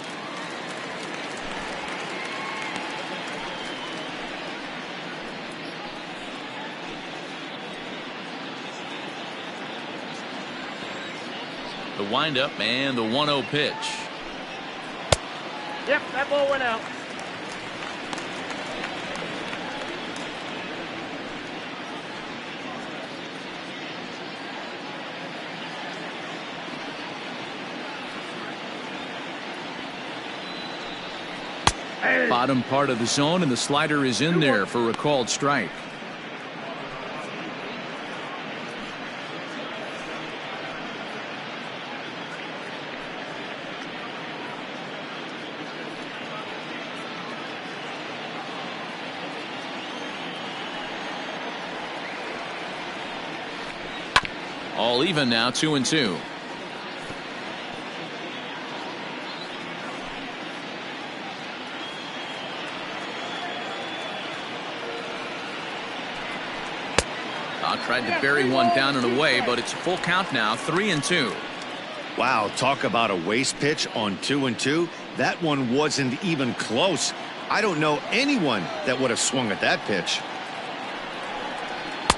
The windup and the 1-0 pitch. Yep, that ball went out. Bottom part of the zone, and the slider is in there for a called strike. All even now, 2-2. Tried to bury one down and away, but it's a full count now, 3-2. Wow, talk about a waste pitch on 2-2. That one wasn't even close. I don't know anyone that would have swung at that pitch.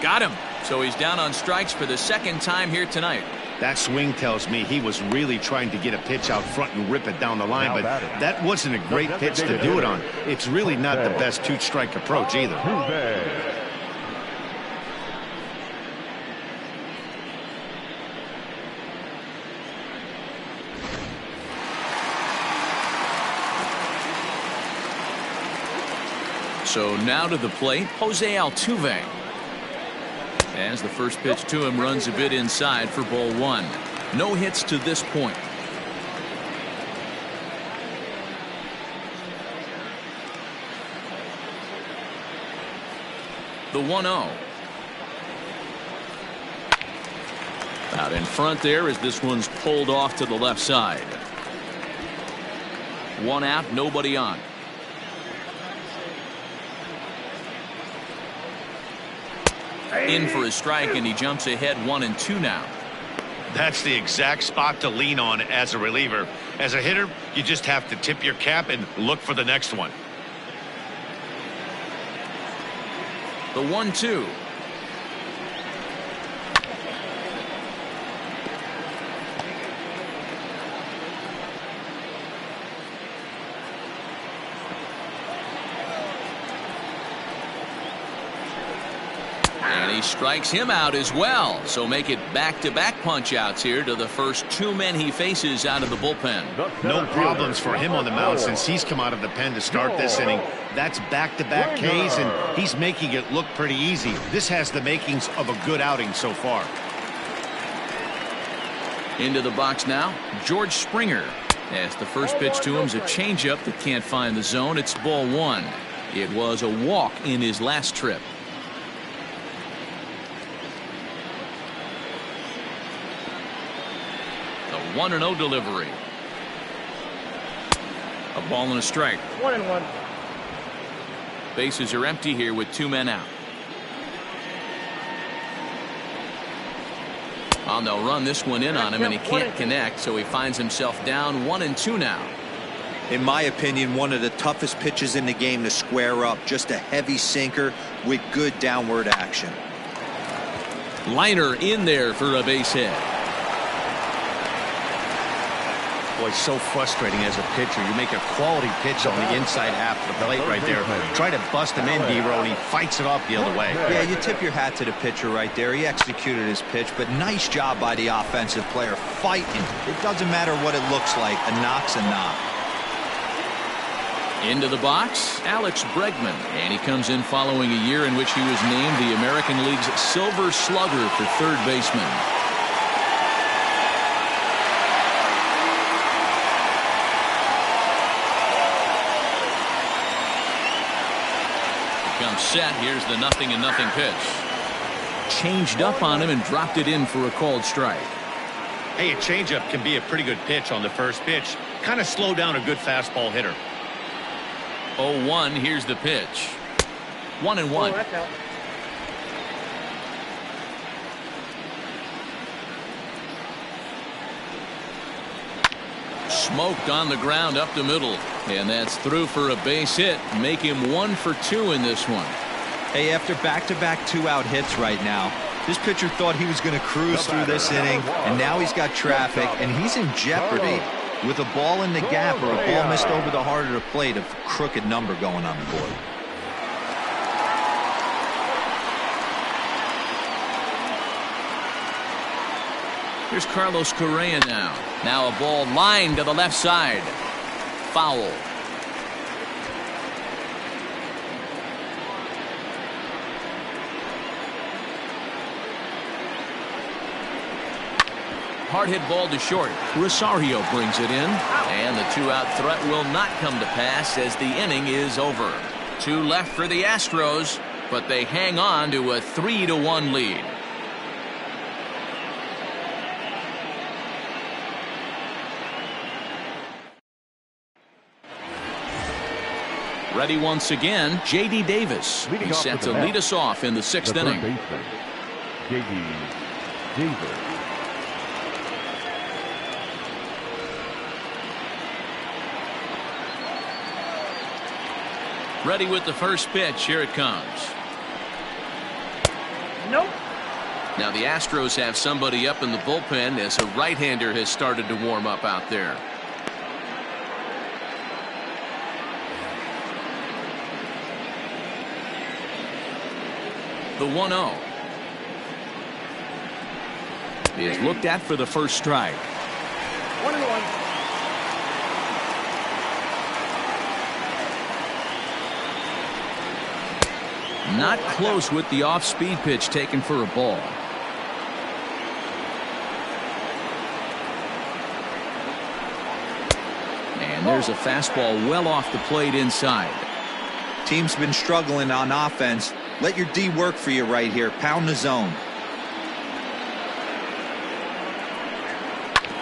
Got him. So he's down on strikes for the 2nd time here tonight. That swing tells me he was really trying to get a pitch out front and rip it down the line, but that wasn't a great pitch to do it on. It's really not the best 2-strike approach either. So now to the plate, Jose Altuve. As the first pitch to him runs a bit inside for ball 1. No hits to this point. The 1-0. Out in front there as this one's pulled off to the left side. 1 out, nobody on. In for a strike, and he jumps ahead 1-2 now. That's the exact spot to lean on as a reliever. As a hitter, you just have to tip your cap and look for the next one. The 1-2. And he strikes him out as well. So make it back-to-back punch-outs here to the first 2 men he faces out of the bullpen. No problems for him on the mound since he's come out of the pen to start this inning. That's back-to-back Ks, and he's making it look pretty easy. This has the makings of a good outing so far. Into the box now, George Springer. As the first pitch to him is a changeup that can't find the zone. It's ball 1. It was a walk in his last trip. The 1-0 delivery. A ball and a strike. 1-1. Bases are empty here with 2 men out. And they'll run this one in on him, and he can't connect, so he finds himself down 1-2 now. In my opinion, one of the toughest pitches in the game to square up. Just a heavy sinker with good downward action. Liner in there for a base hit. Boy, so frustrating as a pitcher. You make a quality pitch on the inside half of the plate right there. Try to bust him in, D-Row, and he fights it off the other way. Yeah, you tip your hat to the pitcher right there. He executed his pitch, but nice job by the offensive player fighting. It doesn't matter what it looks like. A knock's a knock. Into the box, Alex Bregman, and he comes in following a year in which he was named the American League's Silver Slugger for third baseman. Comes set. Here's the 0-0 pitch. Changed up on him and dropped it in for a called strike. Hey, a changeup can be a pretty good pitch on the first pitch. Kind of slow down a good fastball hitter. 0-1. Here's the pitch. 1-1. Oh, that's out. Smoked on the ground up the middle, and that's through for a base hit. Make him 1 for 2 in this one. Hey, after back-to-back two-out hits right now, this pitcher thought he was going to cruise through this inning, and now he's got traffic, and he's in jeopardy with a ball in the gap or a ball missed over the heart of the plate, a crooked number going on the board. Here's Carlos Correa now. Now a ball lined to the left side. Foul. Hard hit ball to short. Rosario brings it in, and the two-out threat will not come to pass as the inning is over. 2 left for the Astros, but they hang on to a 3-1 lead. Ready once again, J.D. Davis. He's set to lead us off in the 6th inning. J.D. Davis. Ready with the first pitch. Here it comes. Nope. Now the Astros have somebody up in the bullpen as a right-hander has started to warm up out there. The 1-0 is looked at for the first strike. 1-1. Not close with the off-speed pitch taken for a ball. And there's a fastball well off the plate inside. Team's been struggling on offense. Let your D work for you right here. Pound the zone.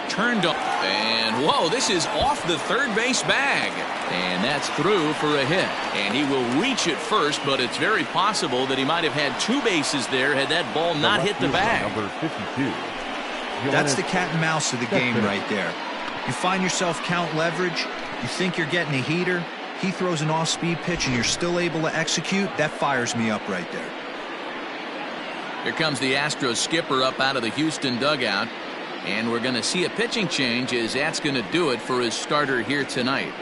Turned up, and whoa, this is off the third base bag, and that's through for a hit, and he will reach it first, but it's very possible that he might have had 2 bases there had that ball not hit the bag. Number 52. That's the cat and mouse of the game right there. You find yourself count leverage, you think you're getting a heater, he throws an off-speed pitch and you're still able to execute. That fires me up right there. Here comes the Astros skipper up out of the Houston dugout. And we're going to see a pitching change as that's going to do it for his starter here tonight.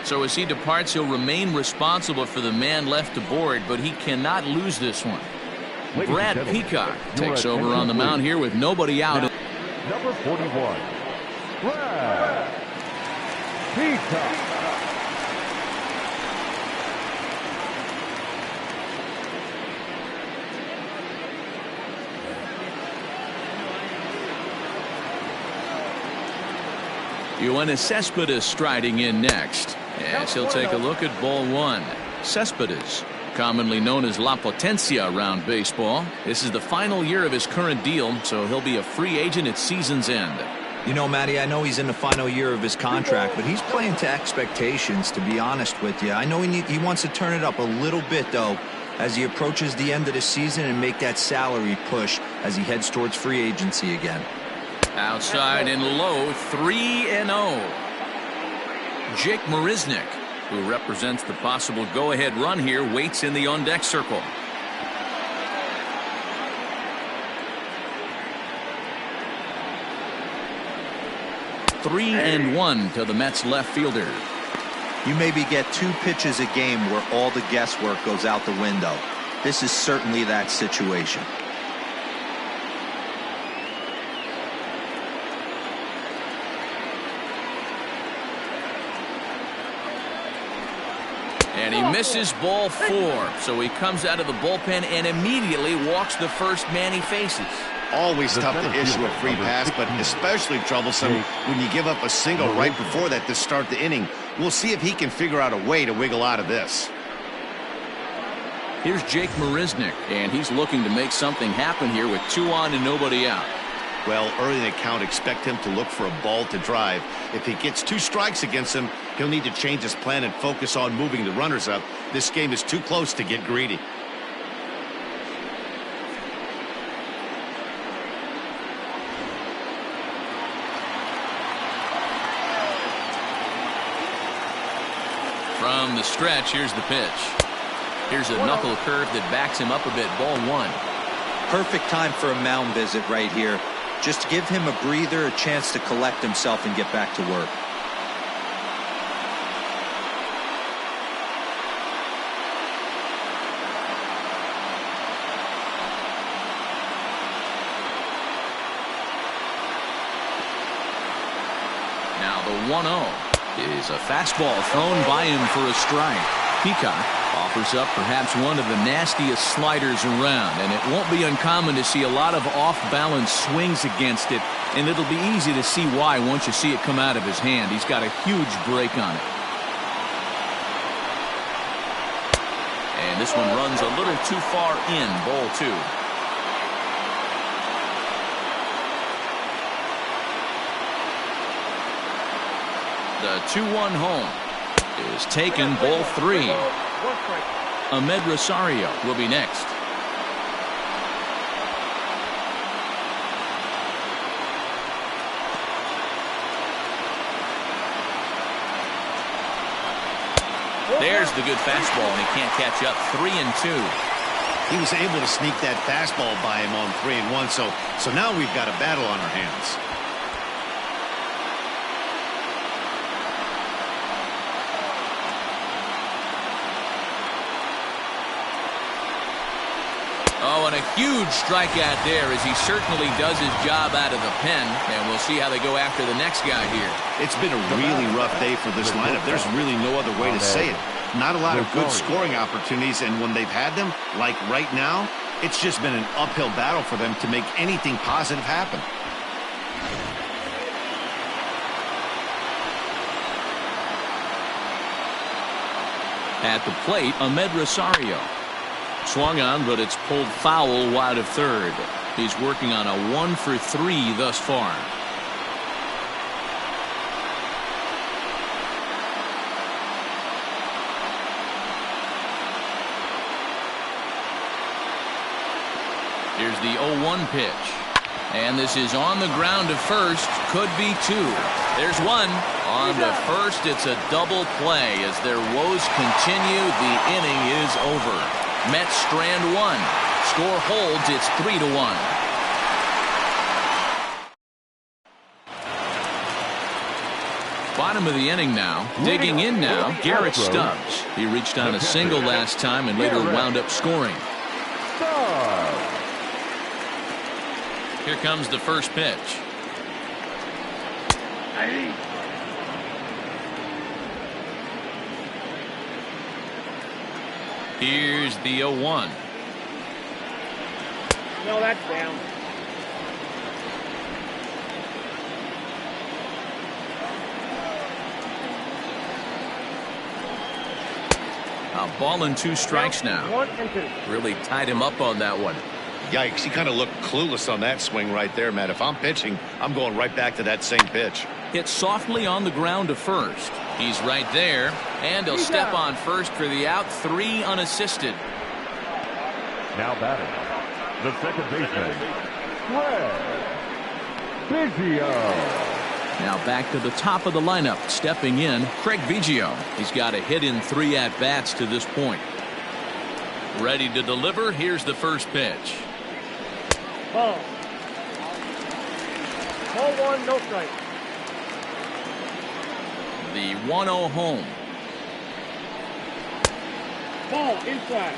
So as he departs, he'll remain responsible for the man left aboard, but he cannot lose this one. Brad Peacock takes over on the mound here with nobody out. Number 41. Brad Peacock. Yoenis Cespedes striding in next, as he'll take a look at ball 1. Cespedes, commonly known as La Potencia around baseball. This is the final year of his current deal, so he'll be a free agent at season's end. You know, Matty, I know he's in the final year of his contract, but he's playing to expectations, to be honest with you. I know he wants to turn it up a little bit, though, as he approaches the end of the season and make that salary push as he heads towards free agency again. Outside and low, 3-0. Jake Marisnick, who represents the possible go-ahead run here, waits in the on-deck circle. Three and one to the Mets left fielder. You maybe get 2 pitches a game where all the guesswork goes out the window. This is certainly that situation. And he misses ball 4. So he comes out of the bullpen and immediately walks the first man he faces. Always tough to issue a free pass, but especially troublesome when you give up a single right before that to start the inning. We'll see if he can figure out a way to wiggle out of this. Here's Jake Marisnick, and he's looking to make something happen here with 2 on and nobody out. Well, early in the count, expect him to look for a ball to drive. If he gets 2 strikes against him, he'll need to change his plan and focus on moving the runners up. This game is too close to get greedy. From the stretch, here's the pitch. Here's a knuckle curve that backs him up a bit. Ball 1. Perfect time for a mound visit right here. Just give him a breather, a chance to collect himself and get back to work. Now the 1-0 is a fastball thrown by him for a strike. Peacock offers up perhaps one of the nastiest sliders around, and it won't be uncommon to see a lot of off-balance swings against it, and it'll be easy to see why once you see it come out of his hand. He's got a huge break on it. And this one runs a little too far in. Ball 2. The 2-1 home is taken. Ball 3. Ahmed Rosario will be next. There's the good fastball, and he can't catch up. 3-2. He was able to sneak that fastball by him on 3-1, so now we've got a battle on our hands. Oh, and a huge strikeout there as he certainly does his job out of the pen. And we'll see how they go after the next guy here. It's been a really rough day for this lineup. There's really no other way to say it. Not a lot of good scoring opportunities, and when they've had them, like right now, it's just been an uphill battle for them to make anything positive happen. At the plate, Ahmed Rosario. Swung on, but it's pulled foul wide of third. He's working on a 1 for 3 thus far. Here's the 0-1 pitch. And this is on the ground to first. Could be 2. There's 1. On to first, it's a double play. As their woes continue, the inning is over. Mets strand 1. Score holds. It's 3-1. Bottom of the inning now. Digging in now, Garrett Stubbs. He reached on a single last time and later wound up scoring. Here comes the first pitch. Here's the 0-1. No, that's down. A ball and 2 strikes now. 1 and 2. Really tied him up on that one. Yikes, he kind of looked clueless on that swing right there, Matt. If I'm pitching, I'm going right back to that same pitch. Hit softly on the ground to first. He's right there, and he'll step on first for the out. 3 unassisted. Now batting, the second baseman, Fred Biggio. Now back to the top of the lineup. Stepping in, Craig Biggio. He's got a hit in 3 at-bats to this point. Ready to deliver. Here's the first pitch. Ball. Ball 1, no strike. The 1-0 home. Ball inside.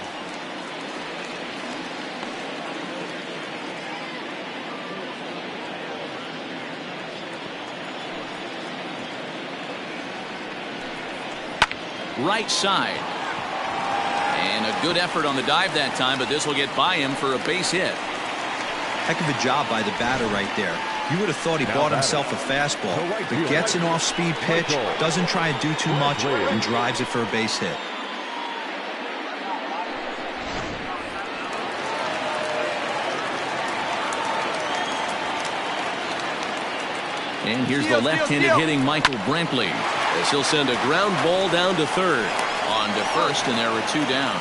Right side. And a good effort on the dive that time, but this will get by him for a base hit. Heck of a job by the batter right there. You would have thought he bought himself a fastball, but gets an off-speed pitch, doesn't try and do too much, and drives it for a base hit. And here's the left-handed hitting Michael Brantley, as he'll send a ground ball down to third. On to first, and there are 2 down.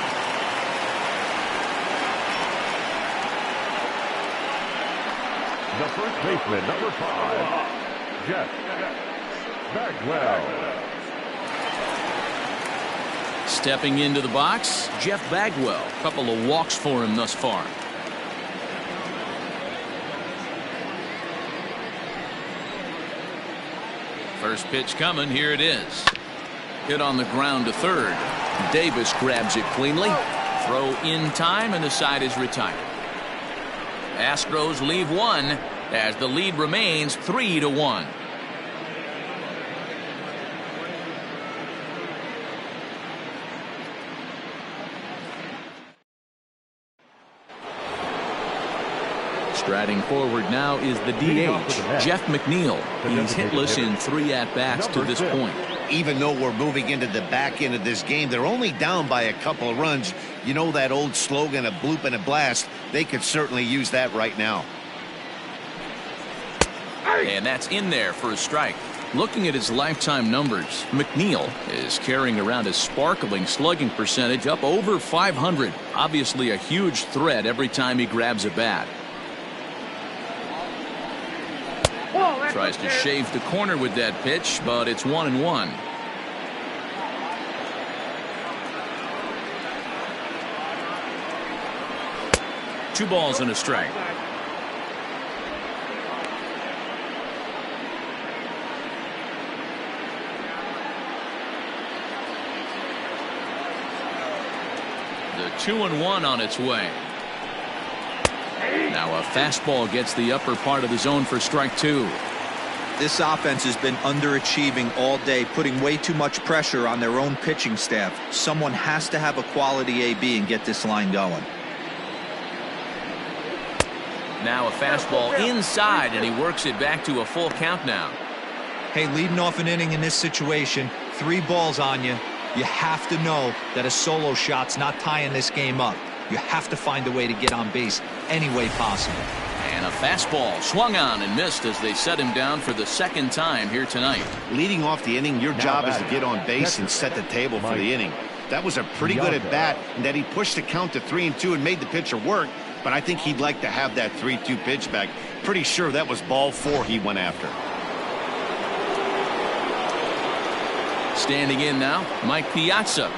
The first baseman, number 5, Jeff Bagwell. Stepping into the box, Jeff Bagwell. A couple of walks for him thus far. First pitch coming. Here it is. Hit on the ground to third. Davis grabs it cleanly. Throw in time, and the side is retired. Astros leave 1 as the lead remains 3-1. Striding forward now is the DH, Jeff McNeil. He's hitless in 3 at-bats to this point. Even though we're moving into the back end of this game, they're only down by a couple of runs. You know that old slogan, a bloop and a blast? They could certainly use that right now. And that's in there for a strike. Looking at his lifetime numbers, McNeil is carrying around a sparkling slugging percentage up over 500. Obviously a huge threat every time he grabs a bat. Tries to shave the corner with that pitch, but it's 1-1. Two balls and a strike. The 2-1 on its way. Now a fastball gets the upper part of the zone for strike 2. This offense has been underachieving all day, putting way too much pressure on their own pitching staff. Someone has to have a quality AB and get this line going. Now a fastball inside, and he works it back to a full count now. Hey, leading off an inning in this situation, 3 balls on you. You have to know that a solo shot's not tying this game up. You have to find a way to get on base any way possible. And a fastball swung on and missed as they set him down for the second time here tonight. Leading off the inning, your job is to get on base and set the table for the inning. That was a pretty good at bat, and that he pushed the count to 3-2 and made the pitcher work, but I think he'd like to have that 3-2 pitch back. Pretty sure that was ball 4 he went after. Standing in now, Mike Piazza.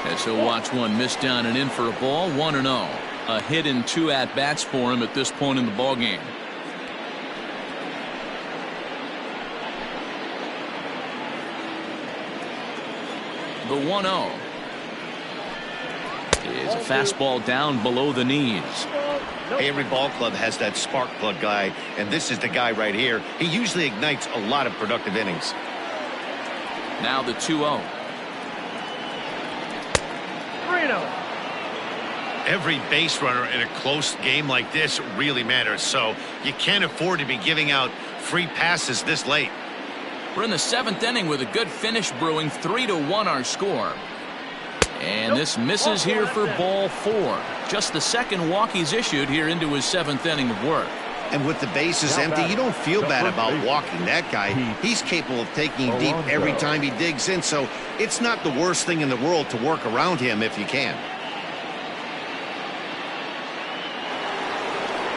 As he'll watch one miss down and in for a ball, 1-0. A hit in 2 at-bats for him at this point in the ballgame. The 1-0 is a fastball down below the knees. Every ball club has that spark plug guy, and this is the guy right here. He usually ignites a lot of productive innings. Now the 2-0. Every base runner in a close game like this really matters, so you can't afford to be giving out free passes this late. We're in the 7th inning with a good finish brewing. 3-1 our score. And this misses here for ball 4. Just the second walk he's issued here into his 7th inning of work. And with the bases empty, you don't feel bad about walking that guy. He's capable of taking deep every time he digs in, so it's not the worst thing in the world to work around him if you can.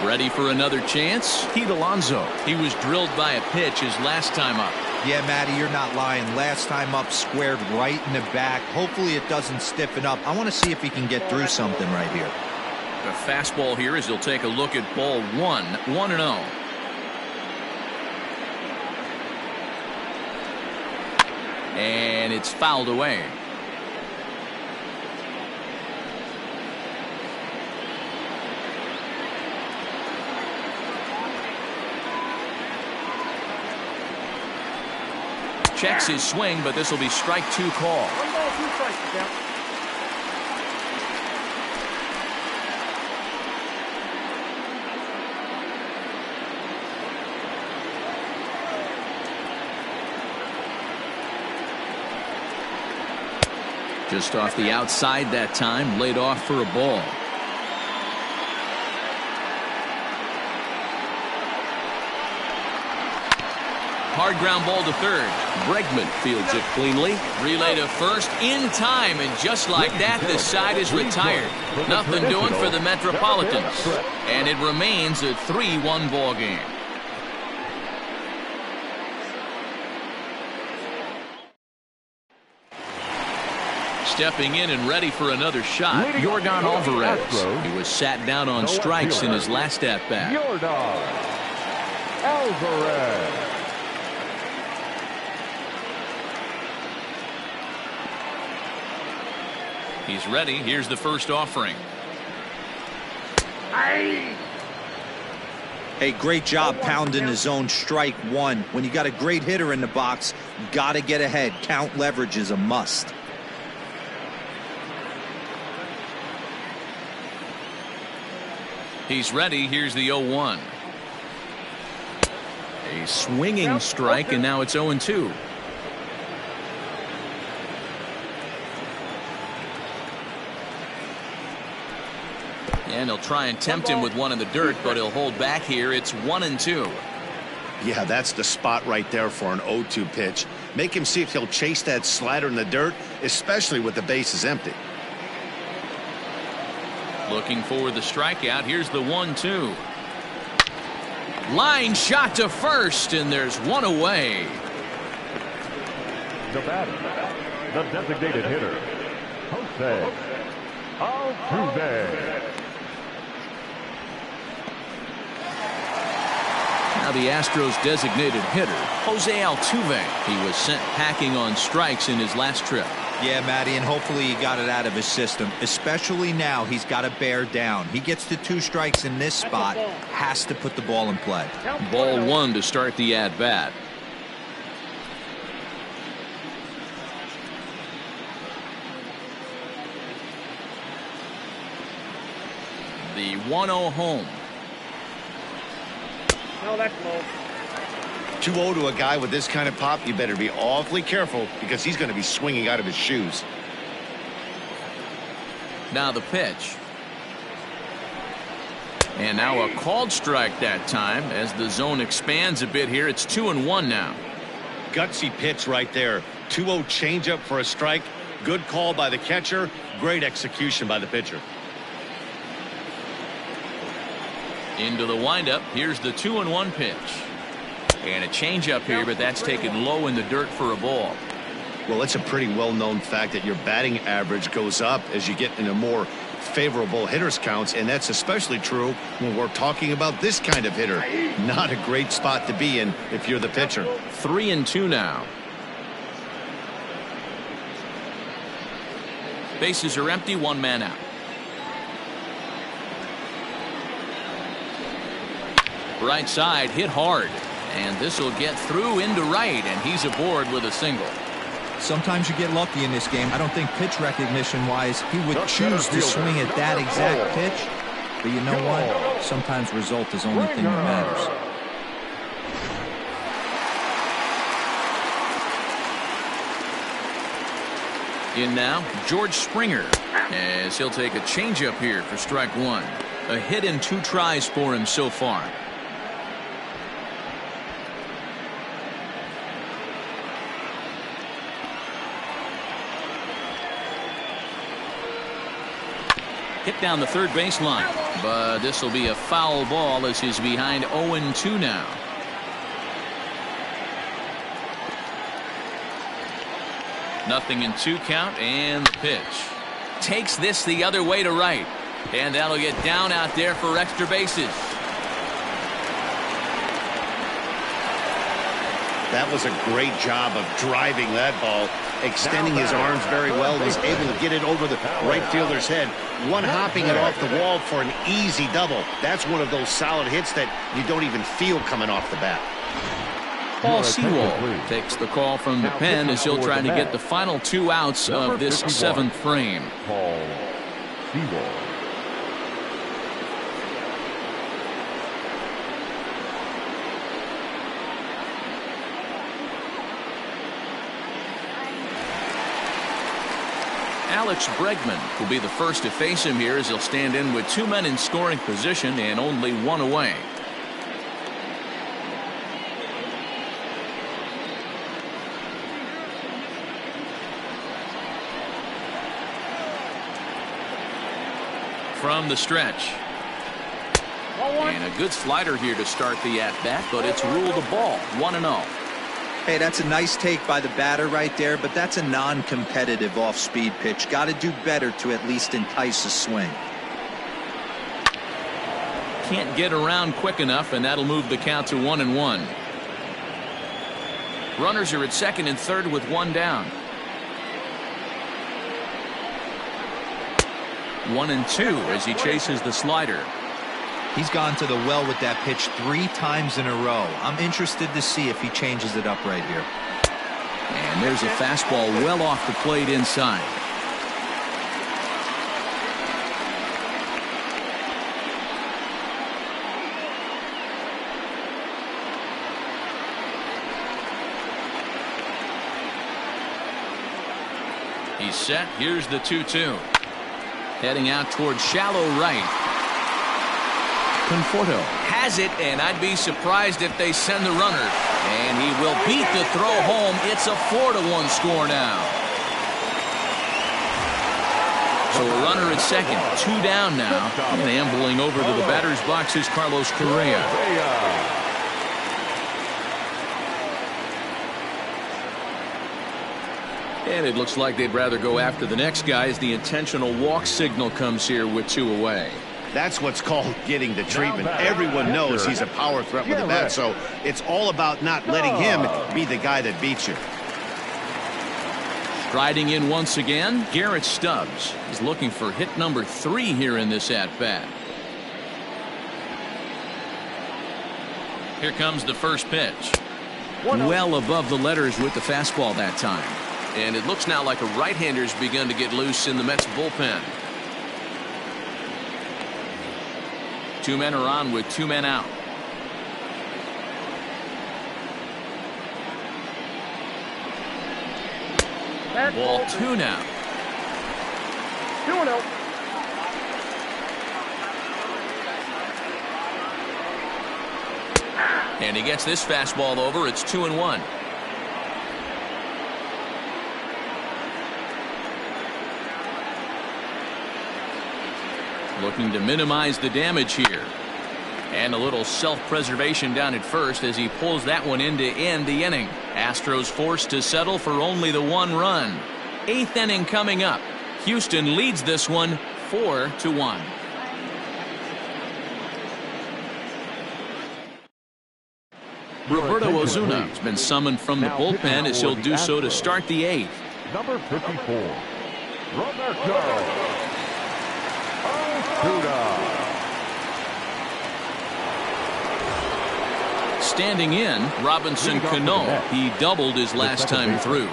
Ready for another chance? Pete Alonso. He was drilled by a pitch his last time up. Yeah, Matty, you're not lying. Last time up, squared right in the back. Hopefully it doesn't stiffen up. I want to see if he can get through something right here. The fastball here as he'll take a look at ball 1, 1-0. And it's fouled away. Checks his swing, but this will be strike 2 call. 1 ball, 2 strikes, count. Just off the outside that time, laid off for a ball. Hard ground ball to third. Bregman fields it cleanly. Relay to first in time, and just like that, this side is retired. Nothing doing for the Metropolitans. And it remains a 3-1 ball game. Stepping in and ready for another shot, Yordan Alvarez. He was sat down on strikes in his last at-bat. Yordan Alvarez. He's ready. Here's the first offering. Hey, great job pounding his own strike 1. When you got a great hitter in the box, got to get ahead. Count leverage is a must. He's ready. Here's the 0-1. A swinging strike, and now it's 0-2. And he'll try and tempt him with one in the dirt, but he'll hold back here. It's 1-2. Yeah, that's the spot right there for an 0-2 pitch. Make him see if he'll chase that slider in the dirt, especially with the bases empty. Looking for the strikeout. Here's the 1-2. Line shot to first, and there's one away. The batter, the designated hitter, Jose Altuve. Now the Astros designated hitter, Jose Altuve. He was sent packing on strikes in his last trip. Yeah, Matty, and hopefully he got it out of his system. Especially now, he's got to bear down. He gets to 2 strikes in this spot, has to put the ball in play. Ball 1 to start the at-bat. The 1-0 home. No, that's low. 2-0 to a guy with this kind of pop, you better be awfully careful because he's going to be swinging out of his shoes. Now the pitch. And now a called strike that time as the zone expands a bit here. It's 2-1 now. Gutsy pitch right there. 2-0 changeup for a strike. Good call by the catcher. Great execution by the pitcher. Into the windup. Here's the 2-1 pitch. And a changeup here, but that's taken low in the dirt for a ball. Well, it's a pretty well-known fact that your batting average goes up as you get into more favorable hitters counts, and that's especially true when we're talking about this kind of hitter. Not a great spot to be in if you're the pitcher. 3-2 now. Bases are empty, 1 man out. Right side hit hard, and this will get through into right, and he's aboard with a single. Sometimes you get lucky in this game. I don't think pitch recognition wise he would choose to swing at that exact pitch, but you know what, sometimes result is the only thing that matters. In now, George Springer, as he'll take a changeup here for strike 1. A hit in 2 tries for him so far. Hit down the third baseline. But this will be a foul ball as he's behind 0-2 now. Nothing in 2 count, and the pitch. Takes this the other way to right. And that'll get down out there for extra bases. That was a great job of driving that ball, extending his arms very well, was able to get it over the right fielder's head, one-hopping it off the wall for an easy double. That's one of those solid hits that you don't even feel coming off the bat. Paul Sewell takes the call from the pen as he'll try to get the final 2 outs of this 7th frame. Paul Sewell. Alex Bregman will be the first to face him here as he'll stand in with 2 men in scoring position and only 1 away. From the stretch. And a good slider here to start the at-bat, but it's ruled a ball, 1-0. Hey, that's a nice take by the batter right there, but that's a non-competitive off-speed pitch. Got to do better to at least entice a swing. Can't get around quick enough, and that'll move the count to 1-1. Runners are at second and third with 1 down. 1-2 as he chases the slider. He's gone to the well with that pitch 3 times in a row. I'm interested to see if he changes it up right here. And there's a fastball well off the plate inside. He's set. Here's the 2-2. Heading out towards shallow right. Conforto has it, and I'd be surprised if they send the runner. And he will beat the throw home. It's a 4-1 score now. So a runner at second, 2 down now. And ambling over to the batter's box is Carlos Correa. And it looks like they'd rather go after the next guy as the intentional walk signal comes here with 2 away. That's what's called getting the treatment. Everyone knows he's a power threat with the bat, so it's all about not letting him be the guy that beats you. Striding in once again, Garrett Stubbs is looking for hit number 3 here in this at-bat. Here comes the first pitch. Well above the letters with the fastball that time. And it looks now like a right-hander's begun to get loose in the Mets bullpen. 2 men are on with 2 men out. Ball 2 now. 2-0. And he gets this fastball over. It's 2-1. Looking to minimize the damage here. And a little self-preservation down at first as he pulls that one in to end the inning. Astros forced to settle for only the 1 run. 8th inning coming up. Houston leads this one 4-1. Roberto Osuna has been summoned from the bullpen as he'll do so to start the 8th. Number 54, Roberto Osuna. Standing in, Robinson Cano. He doubled his last time through.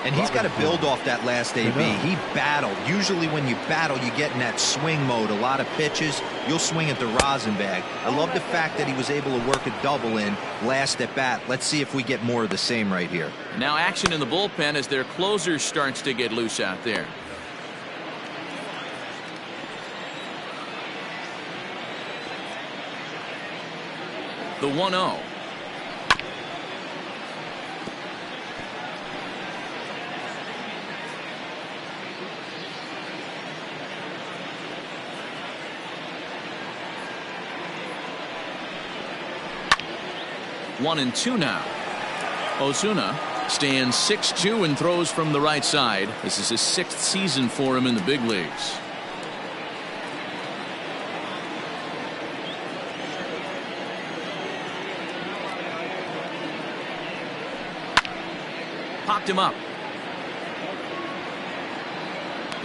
And he's got to build off that last AB. He battled. Usually when you battle, you get in that swing mode. A lot of pitches, you'll swing at the rosin bag. I love the fact that he was able to work a double in last at bat. Let's see if we get more of the same right here. Now action in the bullpen as their closer starts to get loose out there. The 1-0. 1-2 now. Ozuna stands 6'2" and throws from the right side. This is his 6th season for him in the big leagues. Popped him up.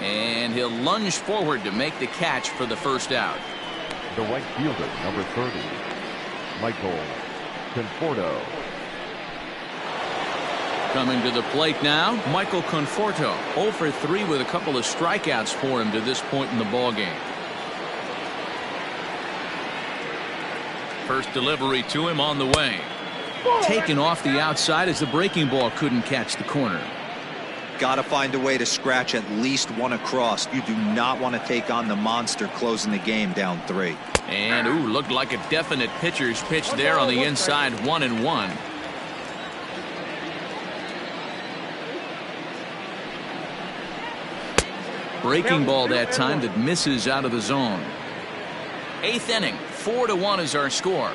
And he'll lunge forward to make the catch for the first out. The right fielder, number 30, Michael Conforto. Coming to the plate now, Michael Conforto. 0 for 3 with a couple of strikeouts for him to this point in the ballgame. First delivery to him on the way. Taken off the outside as the breaking ball couldn't catch the corner. Got to find a way to scratch at least one across. You do not want to take on the monster closing the game down 3. And ooh, looked like a definite pitcher's pitch there on the inside. 1-1. Breaking ball that time that misses out of the zone. 8th inning, 4-1 is our score.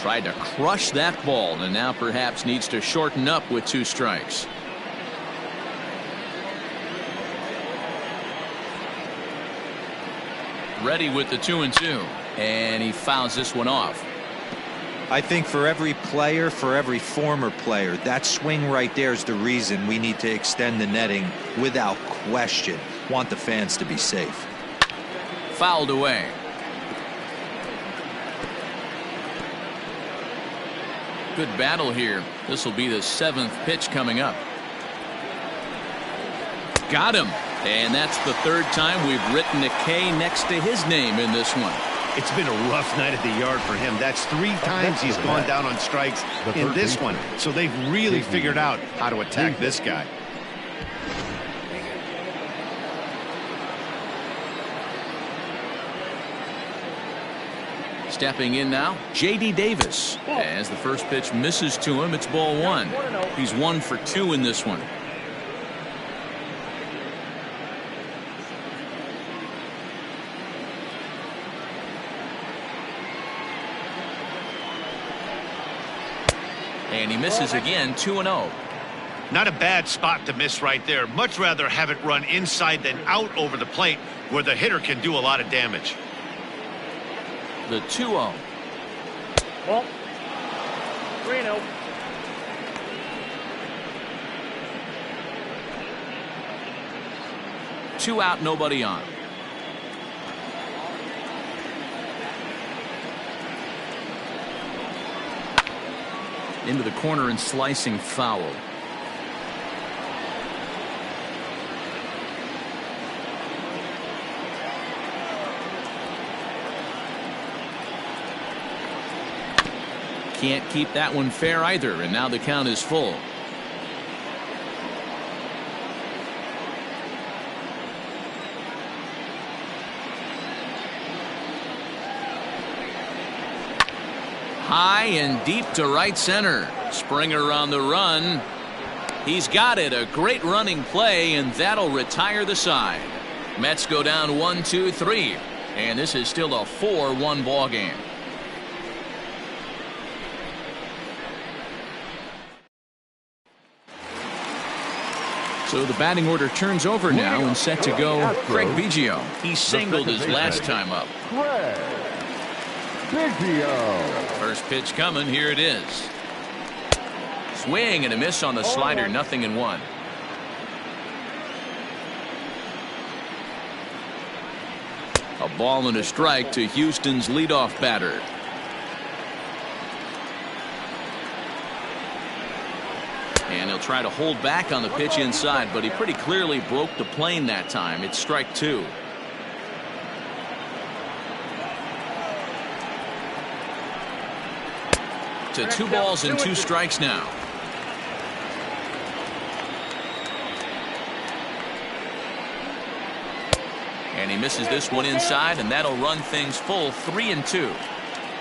Tried to crush that ball and now perhaps needs to shorten up with 2 strikes. Ready with the 2-2, and he fouls this one off. I think for every player, for every former player, that swing right there is the reason we need to extend the netting without question. Want the fans to be safe. Fouled away. Good battle here. This will be the 7th pitch coming up. Got him. And that's the 3rd time we've written a K next to his name in this one. It's been a rough night at the yard for him. That's 3 times he's gone down on strikes in this one. So they've really figured out how to attack this guy. Stepping in now, J.D. Davis. As the first pitch misses to him, it's ball 1. He's 1 for 2 in this one. And he misses again, 2-0. Not a bad spot to miss right there. Much rather have it run inside than out over the plate where the hitter can do a lot of damage. The 2-0. Ball. 3-0. Two out, nobody on. Into the corner and slicing foul. Can't keep that one fair either, and now the count is full. High and deep to right center. Springer on the run. He's got it. A great running play, and that'll retire the side. Mets go down 1-2-3, and this is still a 4-1 ball game. So the batting order turns over now and set to go Craig Biggio. He singled his last time up. Craig Biggio. First pitch coming. Here it is. Swing and a miss on the slider. 0-1. A ball and a strike to Houston's leadoff batter. And he'll try to hold back on the pitch inside, but he pretty clearly broke the plane that time. It's strike 2. To 2 balls and 2 strikes now. And he misses this one inside, and that'll run things full. 3-2.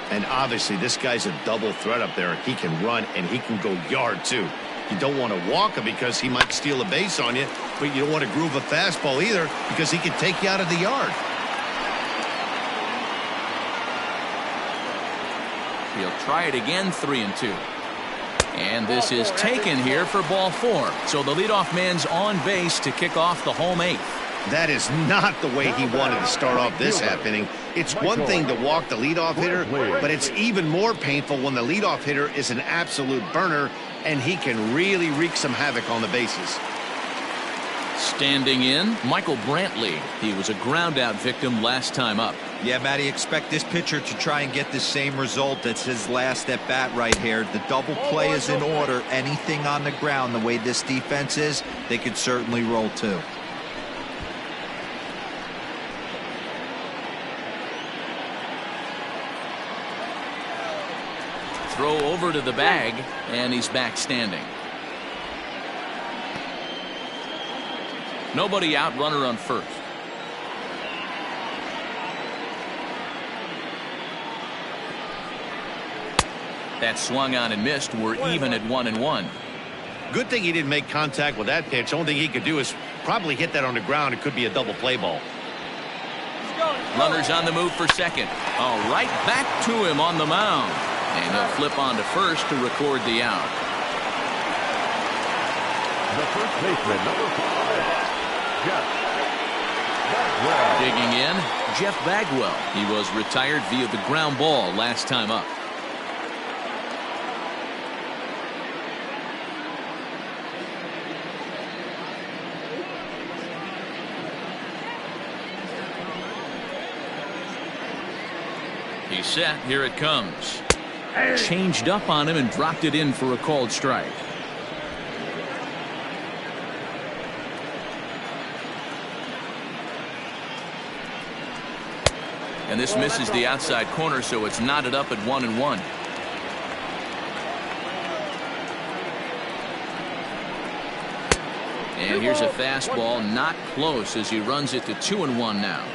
And obviously this guy's a double threat up there. He can run and he can go yard too. You don't want to walk him because he might steal a base on you, but you don't want to groove a fastball either because he can take you out of the yard. He'll try it again, 3-2. And this is taken here for ball 4. So the leadoff man's on base to kick off the home 8th. That is not the way he wanted to start off this half inning. It's one thing to walk the leadoff hitter, but it's even more painful when the leadoff hitter is an absolute burner, and he can really wreak some havoc on the bases. Standing in, Michael Brantley. He was a ground-out victim last time up. Yeah, Matty, expect this pitcher to try and get the same result. That's his last at bat right here. The double play is in order. Anything on the ground, the way this defense is, they could certainly roll too. Throw over to the bag, and he's back standing. Nobody out, runner on first. That swung on and missed. We're even at 1-1. Good thing he didn't make contact with that pitch. Only thing he could do is probably hit that on the ground. It could be a double play ball. Runners on the move for second. All right, back to him on the mound. And he'll flip on to first to record the out. The first baseman, number 5, Jeff Bagwell. Digging in, Jeff Bagwell. He was retired via the ground ball last time up. He's set. Here it comes. Changed up on him and dropped it in for a called strike. And this misses the outside corner, so it's knotted up at 1-1. And here's a fastball, not close, as he runs it to 2-1 now.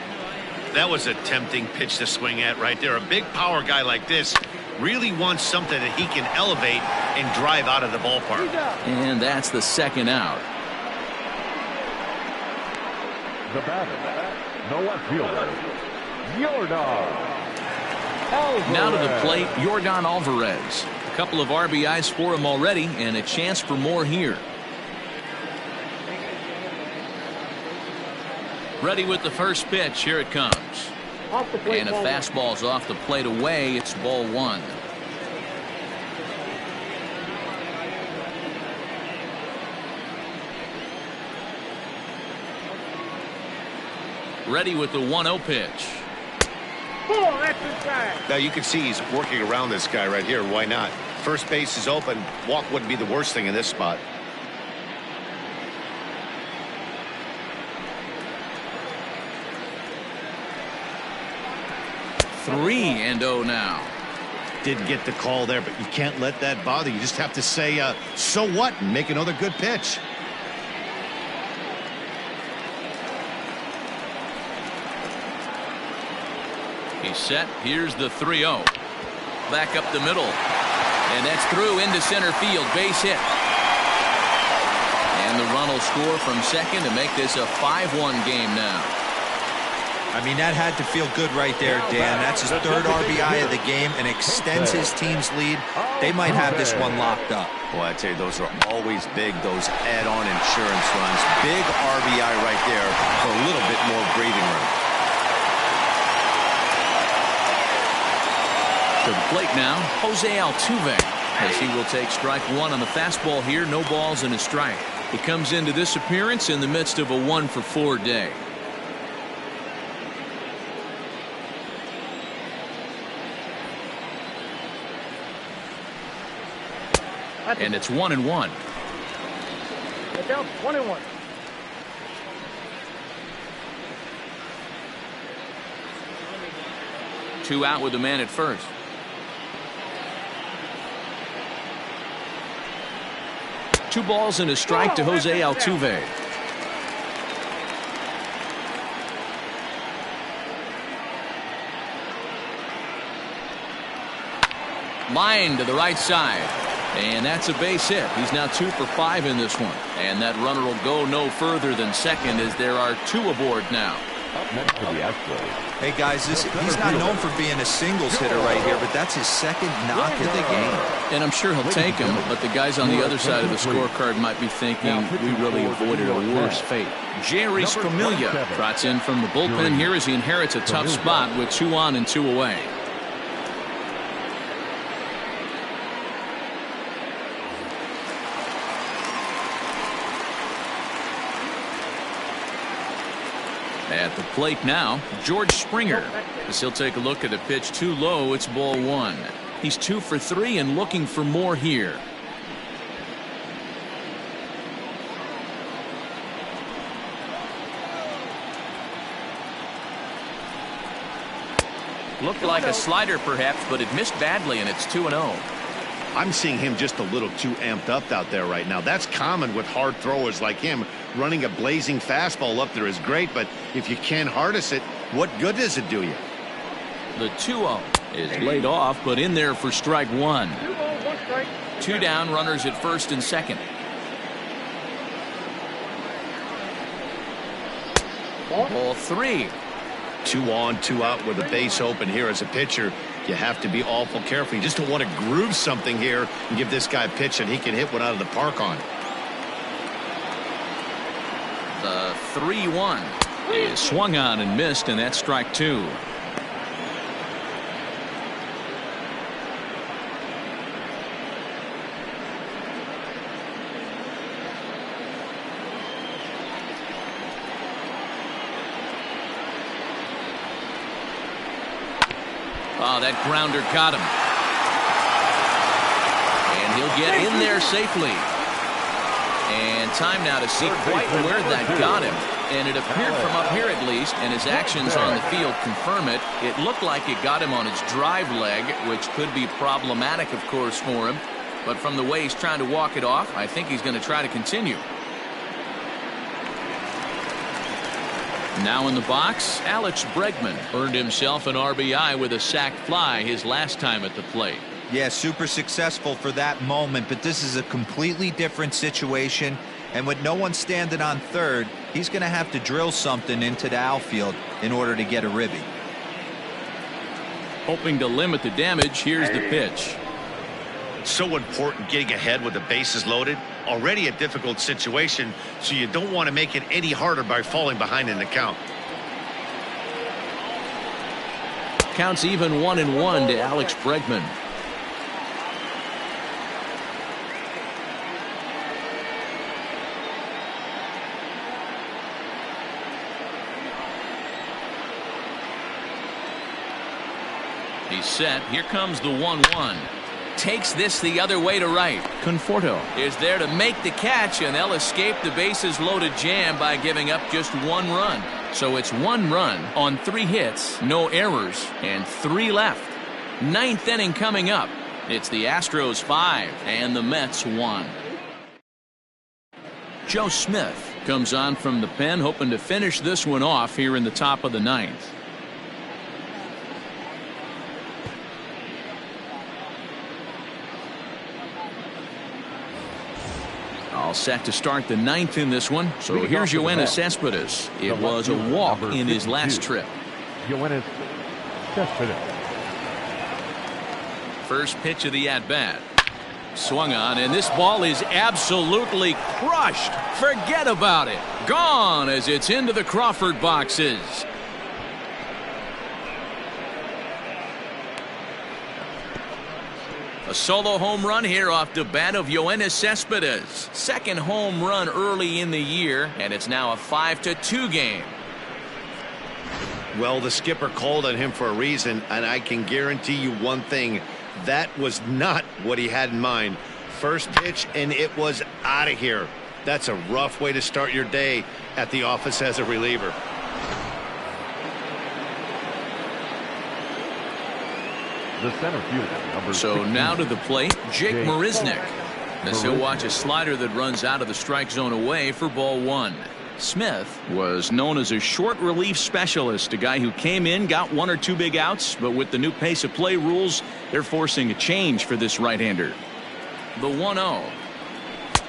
That was a tempting pitch to swing at right there. A big power guy like this really wants something that he can elevate and drive out of the ballpark. And that's the second out. The batter, no left fielder, Yordan. Now to the plate, Yordan Alvarez. A couple of RBIs for him already, and a chance for more here. Ready with the first pitch. Here it comes. And a fastball's off the plate away. It's ball 1. Ready with the 1-0 pitch. Now you can see he's working around this guy right here. Why not? First base is open. Walk wouldn't be the worst thing in this spot. Three and 0 now. Didn't get the call there, but you can't let that bother you. You just have to say, so what, and make another good pitch. He's set. Here's the 3-0. Back up the middle. And that's through into center field. Base hit. And the run will score from second to make this a 5-1 game now. I mean, that had to feel good right there, Dan. That's his third RBI of the game and extends his team's lead. They might have this one locked up. Boy, I tell you, those are always big, those add-on insurance runs. Big RBI right there for a little bit more breathing room. To the plate now, Jose Altuve, as he will take strike 1 on the fastball here. No balls and a strike. He comes into this appearance in the midst of a 1-for-4 day. And it's 1-1. 1-1. Two out with the man at first. Two balls and a strike to Jose Altuve. Line to the right side. And that's a base hit. He's now 2 for 5 in this one. And that runner will go no further than second as there are 2 aboard now. Up next for the Astros. Hey guys, he's not known for being a singles hitter right here, but that's his second knock of the game. And I'm sure he'll take him, but the guys on the other side of the scorecard might be thinking we really avoided a worse fate. Jerry Familia trots in from the bullpen here as he inherits a tough spot with 2 on and 2 away. At the plate now, George Springer, as he'll take a look at a pitch too low. It's ball 1. He's 2 for 3 and looking for more here. Looked like a slider perhaps, but it missed badly, and it's 2-0. I'm seeing him just a little too amped up out there right now. That's common with hard throwers like him. Running a blazing fastball up there is great, but if you can't harness it, what good does it do you? The 2-0 is laid off, but in there for strike 1. 2 down, runners at first and second. Ball 3. 2 on, 2 out with a base open here as a pitcher. You have to be awful careful. You just don't want to groove something here and give this guy a pitch and he can hit one out of the park on. The 3-1 is swung on and missed, and that's strike 2. Oh, that grounder got him. And he'll get in there safely. And time now to see quite where that got him. And it appeared from up here at least, and his actions on the field confirm it. It looked like it got him on his drive leg, which could be problematic, of course, for him. But from the way he's trying to walk it off, I think he's going to try to continue. Now in the box, Alex Bregman earned himself an RBI with a sac fly his last time at the plate. Yeah, super successful for that moment, but this is a completely different situation. And with no one standing on third, he's going to have to drill something into the outfield in order to get a ribby. Hoping to limit the damage, here's the pitch. So important getting ahead with the bases loaded. Already a difficult situation, so you don't want to make it any harder by falling behind in the count. Counts even 1-1 to Alex Bregman. He's set. Here comes the 1-1. Takes this the other way to right. Conforto is there to make the catch, and they'll escape the bases loaded jam by giving up just 1 run. So it's 1 run on 3 hits, no errors, and 3 left. 9th inning coming up. It's the Astros 5 and the Mets 1. Joe Smith comes on from the pen, hoping to finish this one off here in the top of the 9th. All set to start the 9th in this one. So here's Yoenis Cespedes. It was a walk in his last trip. Yoenis Cespedes. First pitch of the at-bat. Swung on, and this ball is absolutely crushed. Forget about it. Gone as it's into the Crawford boxes. A solo home run here off the bat of Yoenis Cespedes. Second home run early in the year, and it's now a 5-2 game. Well, the skipper called on him for a reason, and I can guarantee you one thing. That was not what he had in mind. First pitch, and it was out of here. That's a rough way to start your day at the office as a reliever. The center fielder, number So 16, now to the plate, Jake Marisnick. As he'll watch a slider that runs out of the strike zone away for ball 1. Smith was known as a short relief specialist, a guy who came in, got 1 or 2 big outs, but with the new pace of play rules, they're forcing a change for this right-hander. The 1-0.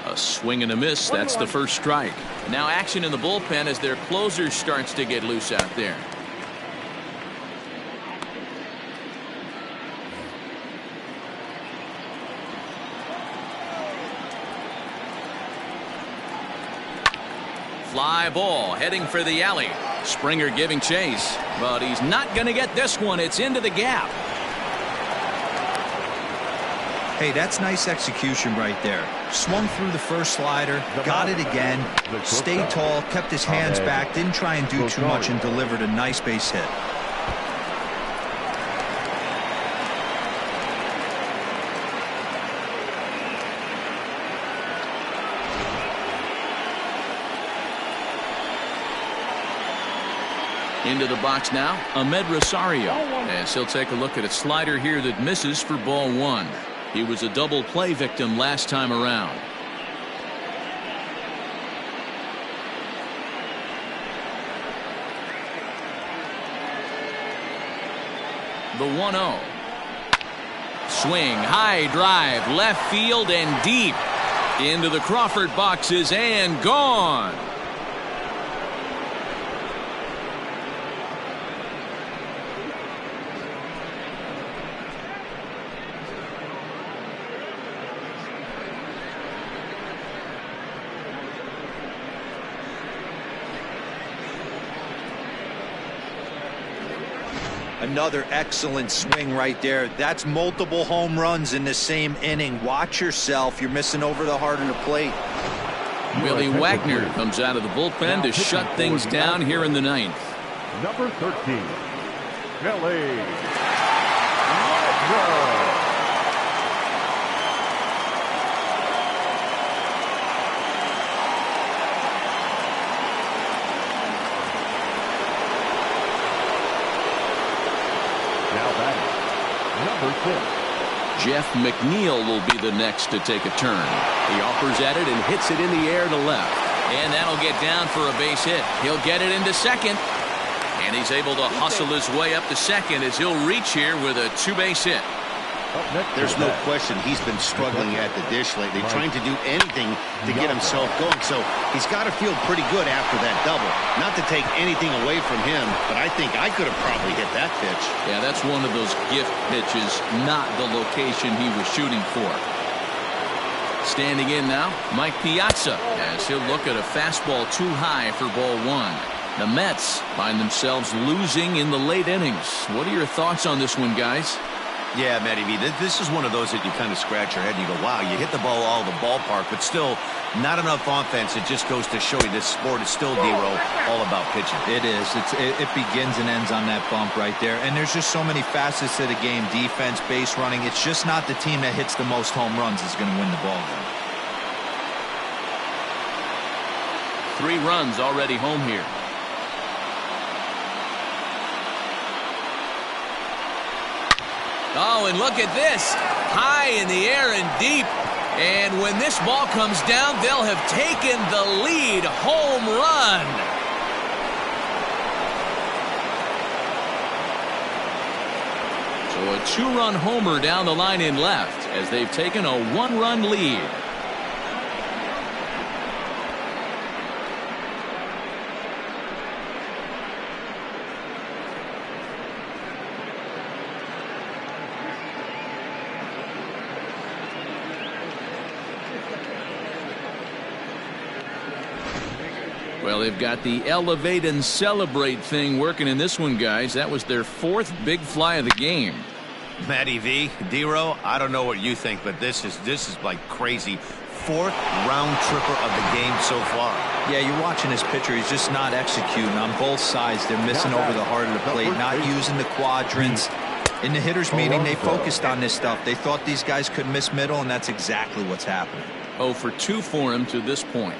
A swing and a miss. That's the first strike. Now action in the bullpen as their closer starts to get loose out there. Fly ball heading for the alley. Springer giving chase, but he's not going to get this one. It's into the gap. Hey, that's nice execution right there. Swung through the first slider, got it again, stayed tall, kept his hands back, didn't try and do too much, and delivered a nice base hit. Into the box now, Ahmed Rosario, as he'll take a look at a slider here that misses for ball one. He was a double play victim last time around. The 1-0. Swing, high drive, left field and deep. Into the Crawford boxes and gone. Another excellent swing right there. That's multiple home runs in the same inning. Watch yourself. You're missing over the heart of the plate. Willie Wagner comes out of the bullpen to shut things down here in the ninth. Number 13, Billy Wagner. Jeff McNeil will be the next to take a turn. He offers at it and hits it in the air to left. And that'll get down for a base hit. He'll get it into second. And he's able to hustle his way up to second as he'll reach here with a two-base hit. There's no question he's been struggling at the dish lately, trying to do anything to get himself going. So he's got to feel pretty good after that double. Not to take anything away from him, but I think I could have probably hit that pitch. Yeah, that's one of those gift pitches, not the location he was shooting for. Standing in now, Mike Piazza, as he'll look at a fastball too high for ball one. The Mets find themselves losing in the late innings. What are your thoughts on this one, guys? Yeah, Matty V, this is one of those that you kind of scratch your head and you go, wow, you hit the ball all the ballpark, but still not enough offense. It just goes to show you this sport is still, D-Row, all about pitching. It is. It begins and ends on that bump right there. And there's just so many facets to the game. Defense, base running. It's just not the team that hits the most home runs is going to win the ball game. 3 runs already home here. Oh, and look at this. High in the air and deep. And when this ball comes down, they'll have taken the lead. Home run. So a 2-run homer down the line in left as they've taken a 1-run lead. Well, they've got the elevate and celebrate thing working in this one, guys. That was their 4th big fly of the game. Matty V, D-Row, I don't know what you think, but this is like crazy. 4th round tripper of the game so far. Yeah, you're watching this pitcher. He's just not executing on both sides. They're missing over the heart of the plate, not using the quadrants. In the hitters meeting, they focused on this stuff. They thought these guys could miss middle, and that's exactly what's happening. 0 for 2 for him to this point.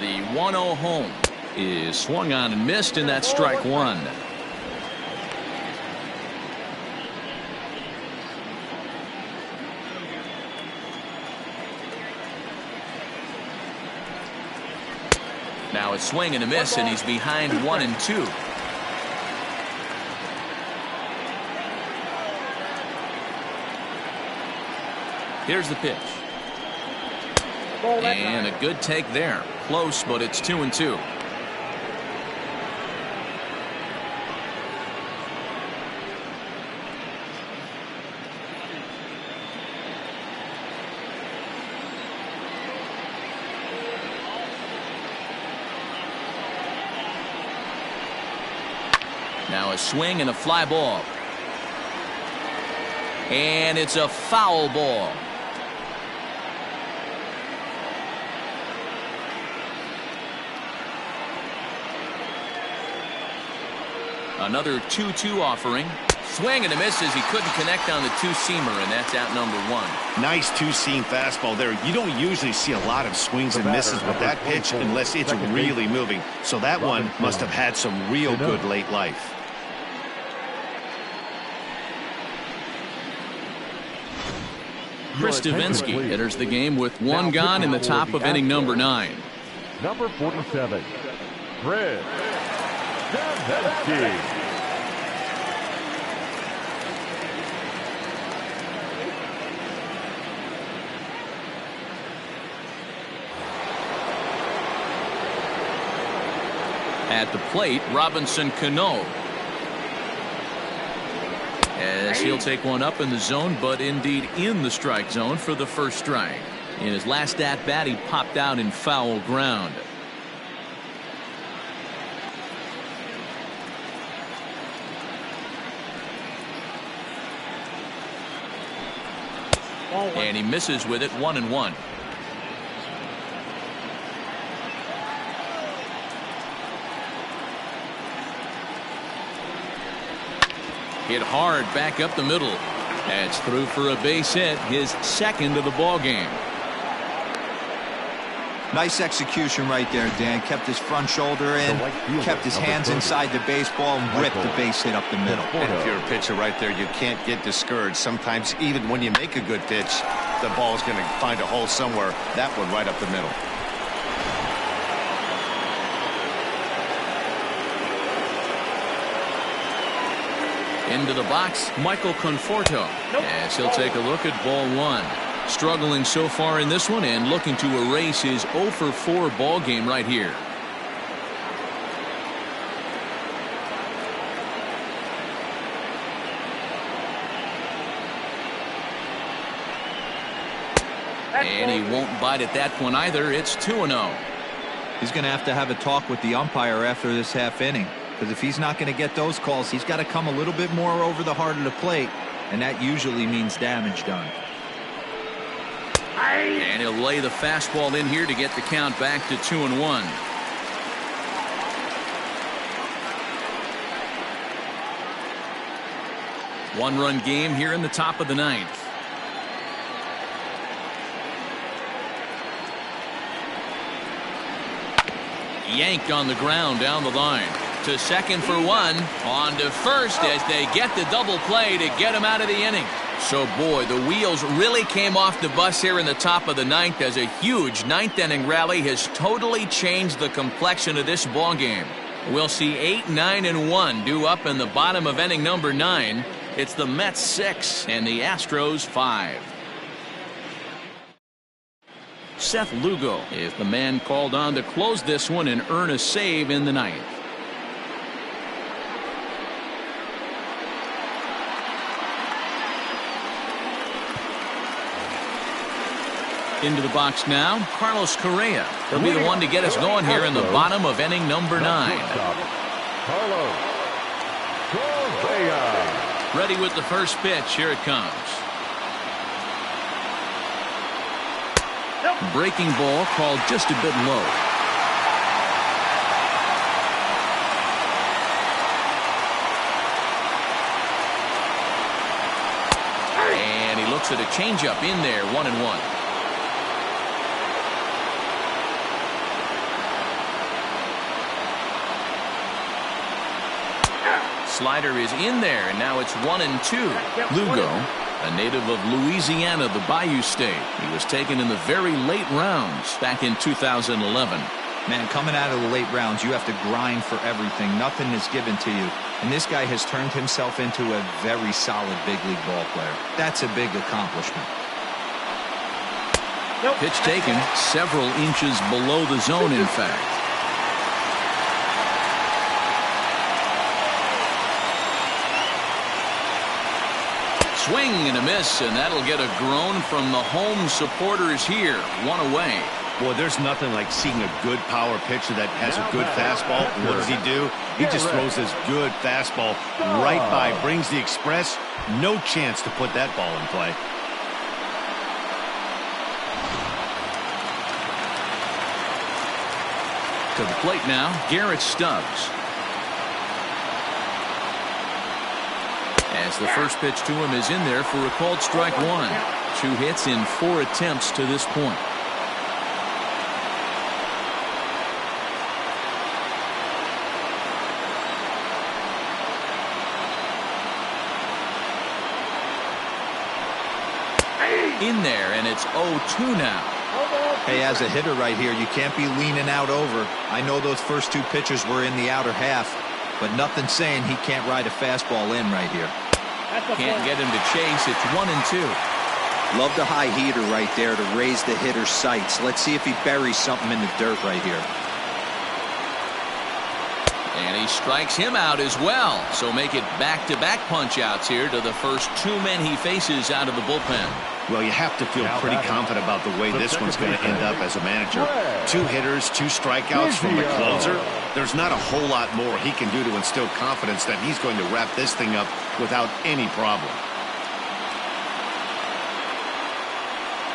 The 1-0 home is swung on and missed, and that's strike 1. Now a swing and a miss, and he's behind 1-2. Here's the pitch. And a good take there. Close, but it's 2-2. Now a swing and a fly ball. And it's a foul ball. Another 2-2 offering. Swing and a miss as he couldn't connect on the two-seamer, and that's out number 1. Nice two-seam fastball there. You don't usually see a lot of swings and misses with that pitch unless it's really moving. So that one must have had some real good late life. Chris Davinsky enters the game with 1 gone in the top of inning number 9. Number 47, Chris Davinsky. At the plate, Robinson Cano. As he'll take one up in the zone, but indeed in the strike zone for the first strike. In his last at-bat, he popped out in foul ground. And he misses with it, 1-1. Hit hard back up the middle. That's through for a base hit, his second of the ball game. Nice execution right there, Dan. Kept his front shoulder in, kept his hands inside the baseball, and ripped the base hit up the middle. And if you're a pitcher right there, you can't get discouraged. Sometimes even when you make a good pitch, the ball's going to find a hole somewhere. That one right up the middle. Into the box, Michael Conforto. As he'll take a look at ball 1. Struggling so far in this one and looking to erase his 0 for 4 ball game right here. And he won't bite at that one either. It's 2-0. He's going to have a talk with the umpire after this half inning. Because if he's not going to get those calls, he's got to come a little bit more over the heart of the plate, and that usually means damage done. And he'll lay the fastball in here to get the count back to 2-1. One-run game here in the top of the 9th. Yanked on the ground down the line. To second for 1. On to first as they get the double play to get him out of the inning. So, boy, the wheels really came off the bus here in the top of the 9th as a huge 9th inning rally has totally changed the complexion of this ball game. We'll see 8, 9, and 1 due up in the bottom of inning number 9. It's the Mets 6 and the Astros 5. Seth Lugo is the man called on to close this one and earn a save in the 9th. Into the box now, Carlos Correa. He'll be the one to get us going here in the bottom of inning number 9. Carlos Correa. Ready with the first pitch. Here it comes. Breaking ball called just a bit low. And he looks at a changeup in there, 1-1. Slider is in there, and now it's 1-2. Lugo, a native of Louisiana, the Bayou State. He was taken in the very late rounds back in 2011. Man, coming out of the late rounds, you have to grind for everything. Nothing is given to you. And this guy has turned himself into a very solid big league ball player. That's a big accomplishment. Pitch taken several inches below the zone, in fact. Swing and a miss, and that'll get a groan from the home supporters here. One away. Boy, there's nothing like seeing a good power pitcher that has a good fastball. What does he do? He just throws this good fastball right by, brings the express. No chance to put that ball in play. To the plate now, Garrett Stubbs. As the first pitch to him is in there for a called strike one. 2 hits in 4 attempts to this point. In there, and it's 0-2 now. Hey, as a hitter right here, you can't be leaning out over. I know those first 2 pitches were in the outer half, but nothing saying he can't ride a fastball in right here. Can't get him to chase. It's 1-2. Love the high heater right there to raise the hitter's sights. Let's see if he buries something in the dirt right here. And he strikes him out as well. So make it back-to-back punch-outs here to the first 2 men he faces out of the bullpen. Well, you have to feel pretty confident about the way this one's going to end up as a manager. 2 hitters, 2 strikeouts from the closer. There's not a whole lot more he can do to instill confidence that he's going to wrap this thing up without any problem.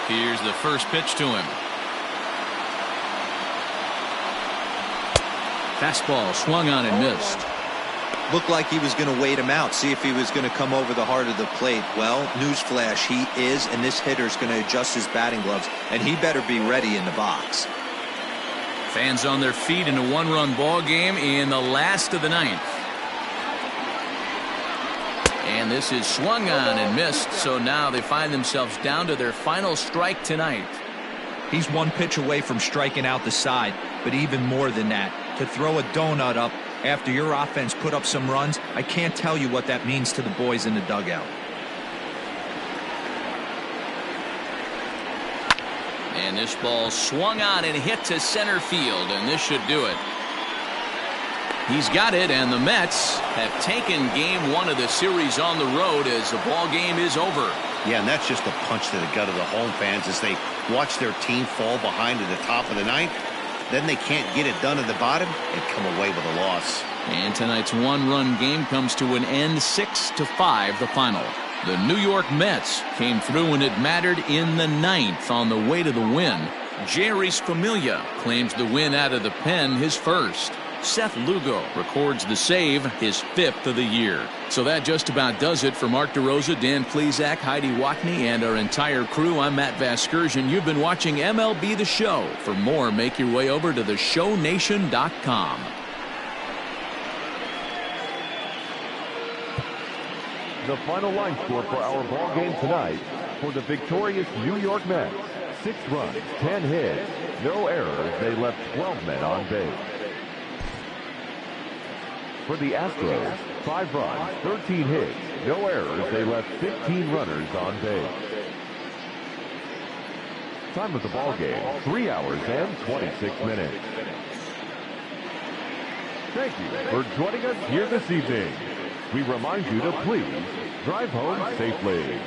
Here's the first pitch to him. Fastball swung on and missed. Looked like he was going to wait him out, see if he was going to come over the heart of the plate. Well, newsflash, he is, and this hitter's going to adjust his batting gloves, and he better be ready in the box. Fans on their feet in a 1-run ball game in the last of the 9th. And this is swung on and missed, so now they find themselves down to their final strike tonight. He's 1 pitch away from striking out the side, but even more than that, to throw a donut up after your offense put up some runs, I can't tell you what that means to the boys in the dugout. And this ball swung on and hit to center field, and this should do it. He's got it, and the Mets have taken game 1 of the series on the road as the ball game is over. Yeah, and that's just a punch to the gut of the home fans as they watch their team fall behind at the top of the 9th. Then they can't get it done at the bottom and come away with a loss. And tonight's 1-run game comes to an end, 6-5 the final. The New York Mets came through when it mattered in the 9th on the way to the win. Jerry's Familia claims the win out of the pen, his first. Seth Lugo records the save, his 5th of the year. So that just about does it for Mark DeRosa, Dan Plesac, Heidi Watney, and our entire crew. I'm Matt Vasgersian. You've been watching MLB The Show. For more, make your way over to theshownation.com. The final line score for our ball game tonight for the victorious New York Mets. 6 runs, 10 hits, no errors. They left 12 men on base. For the Astros, 5 runs, 13 hits, no errors. They left 15 runners on base. Time of the ball game, 3 hours and 26 minutes. Thank you for joining us here this evening. We remind you to please drive home safely.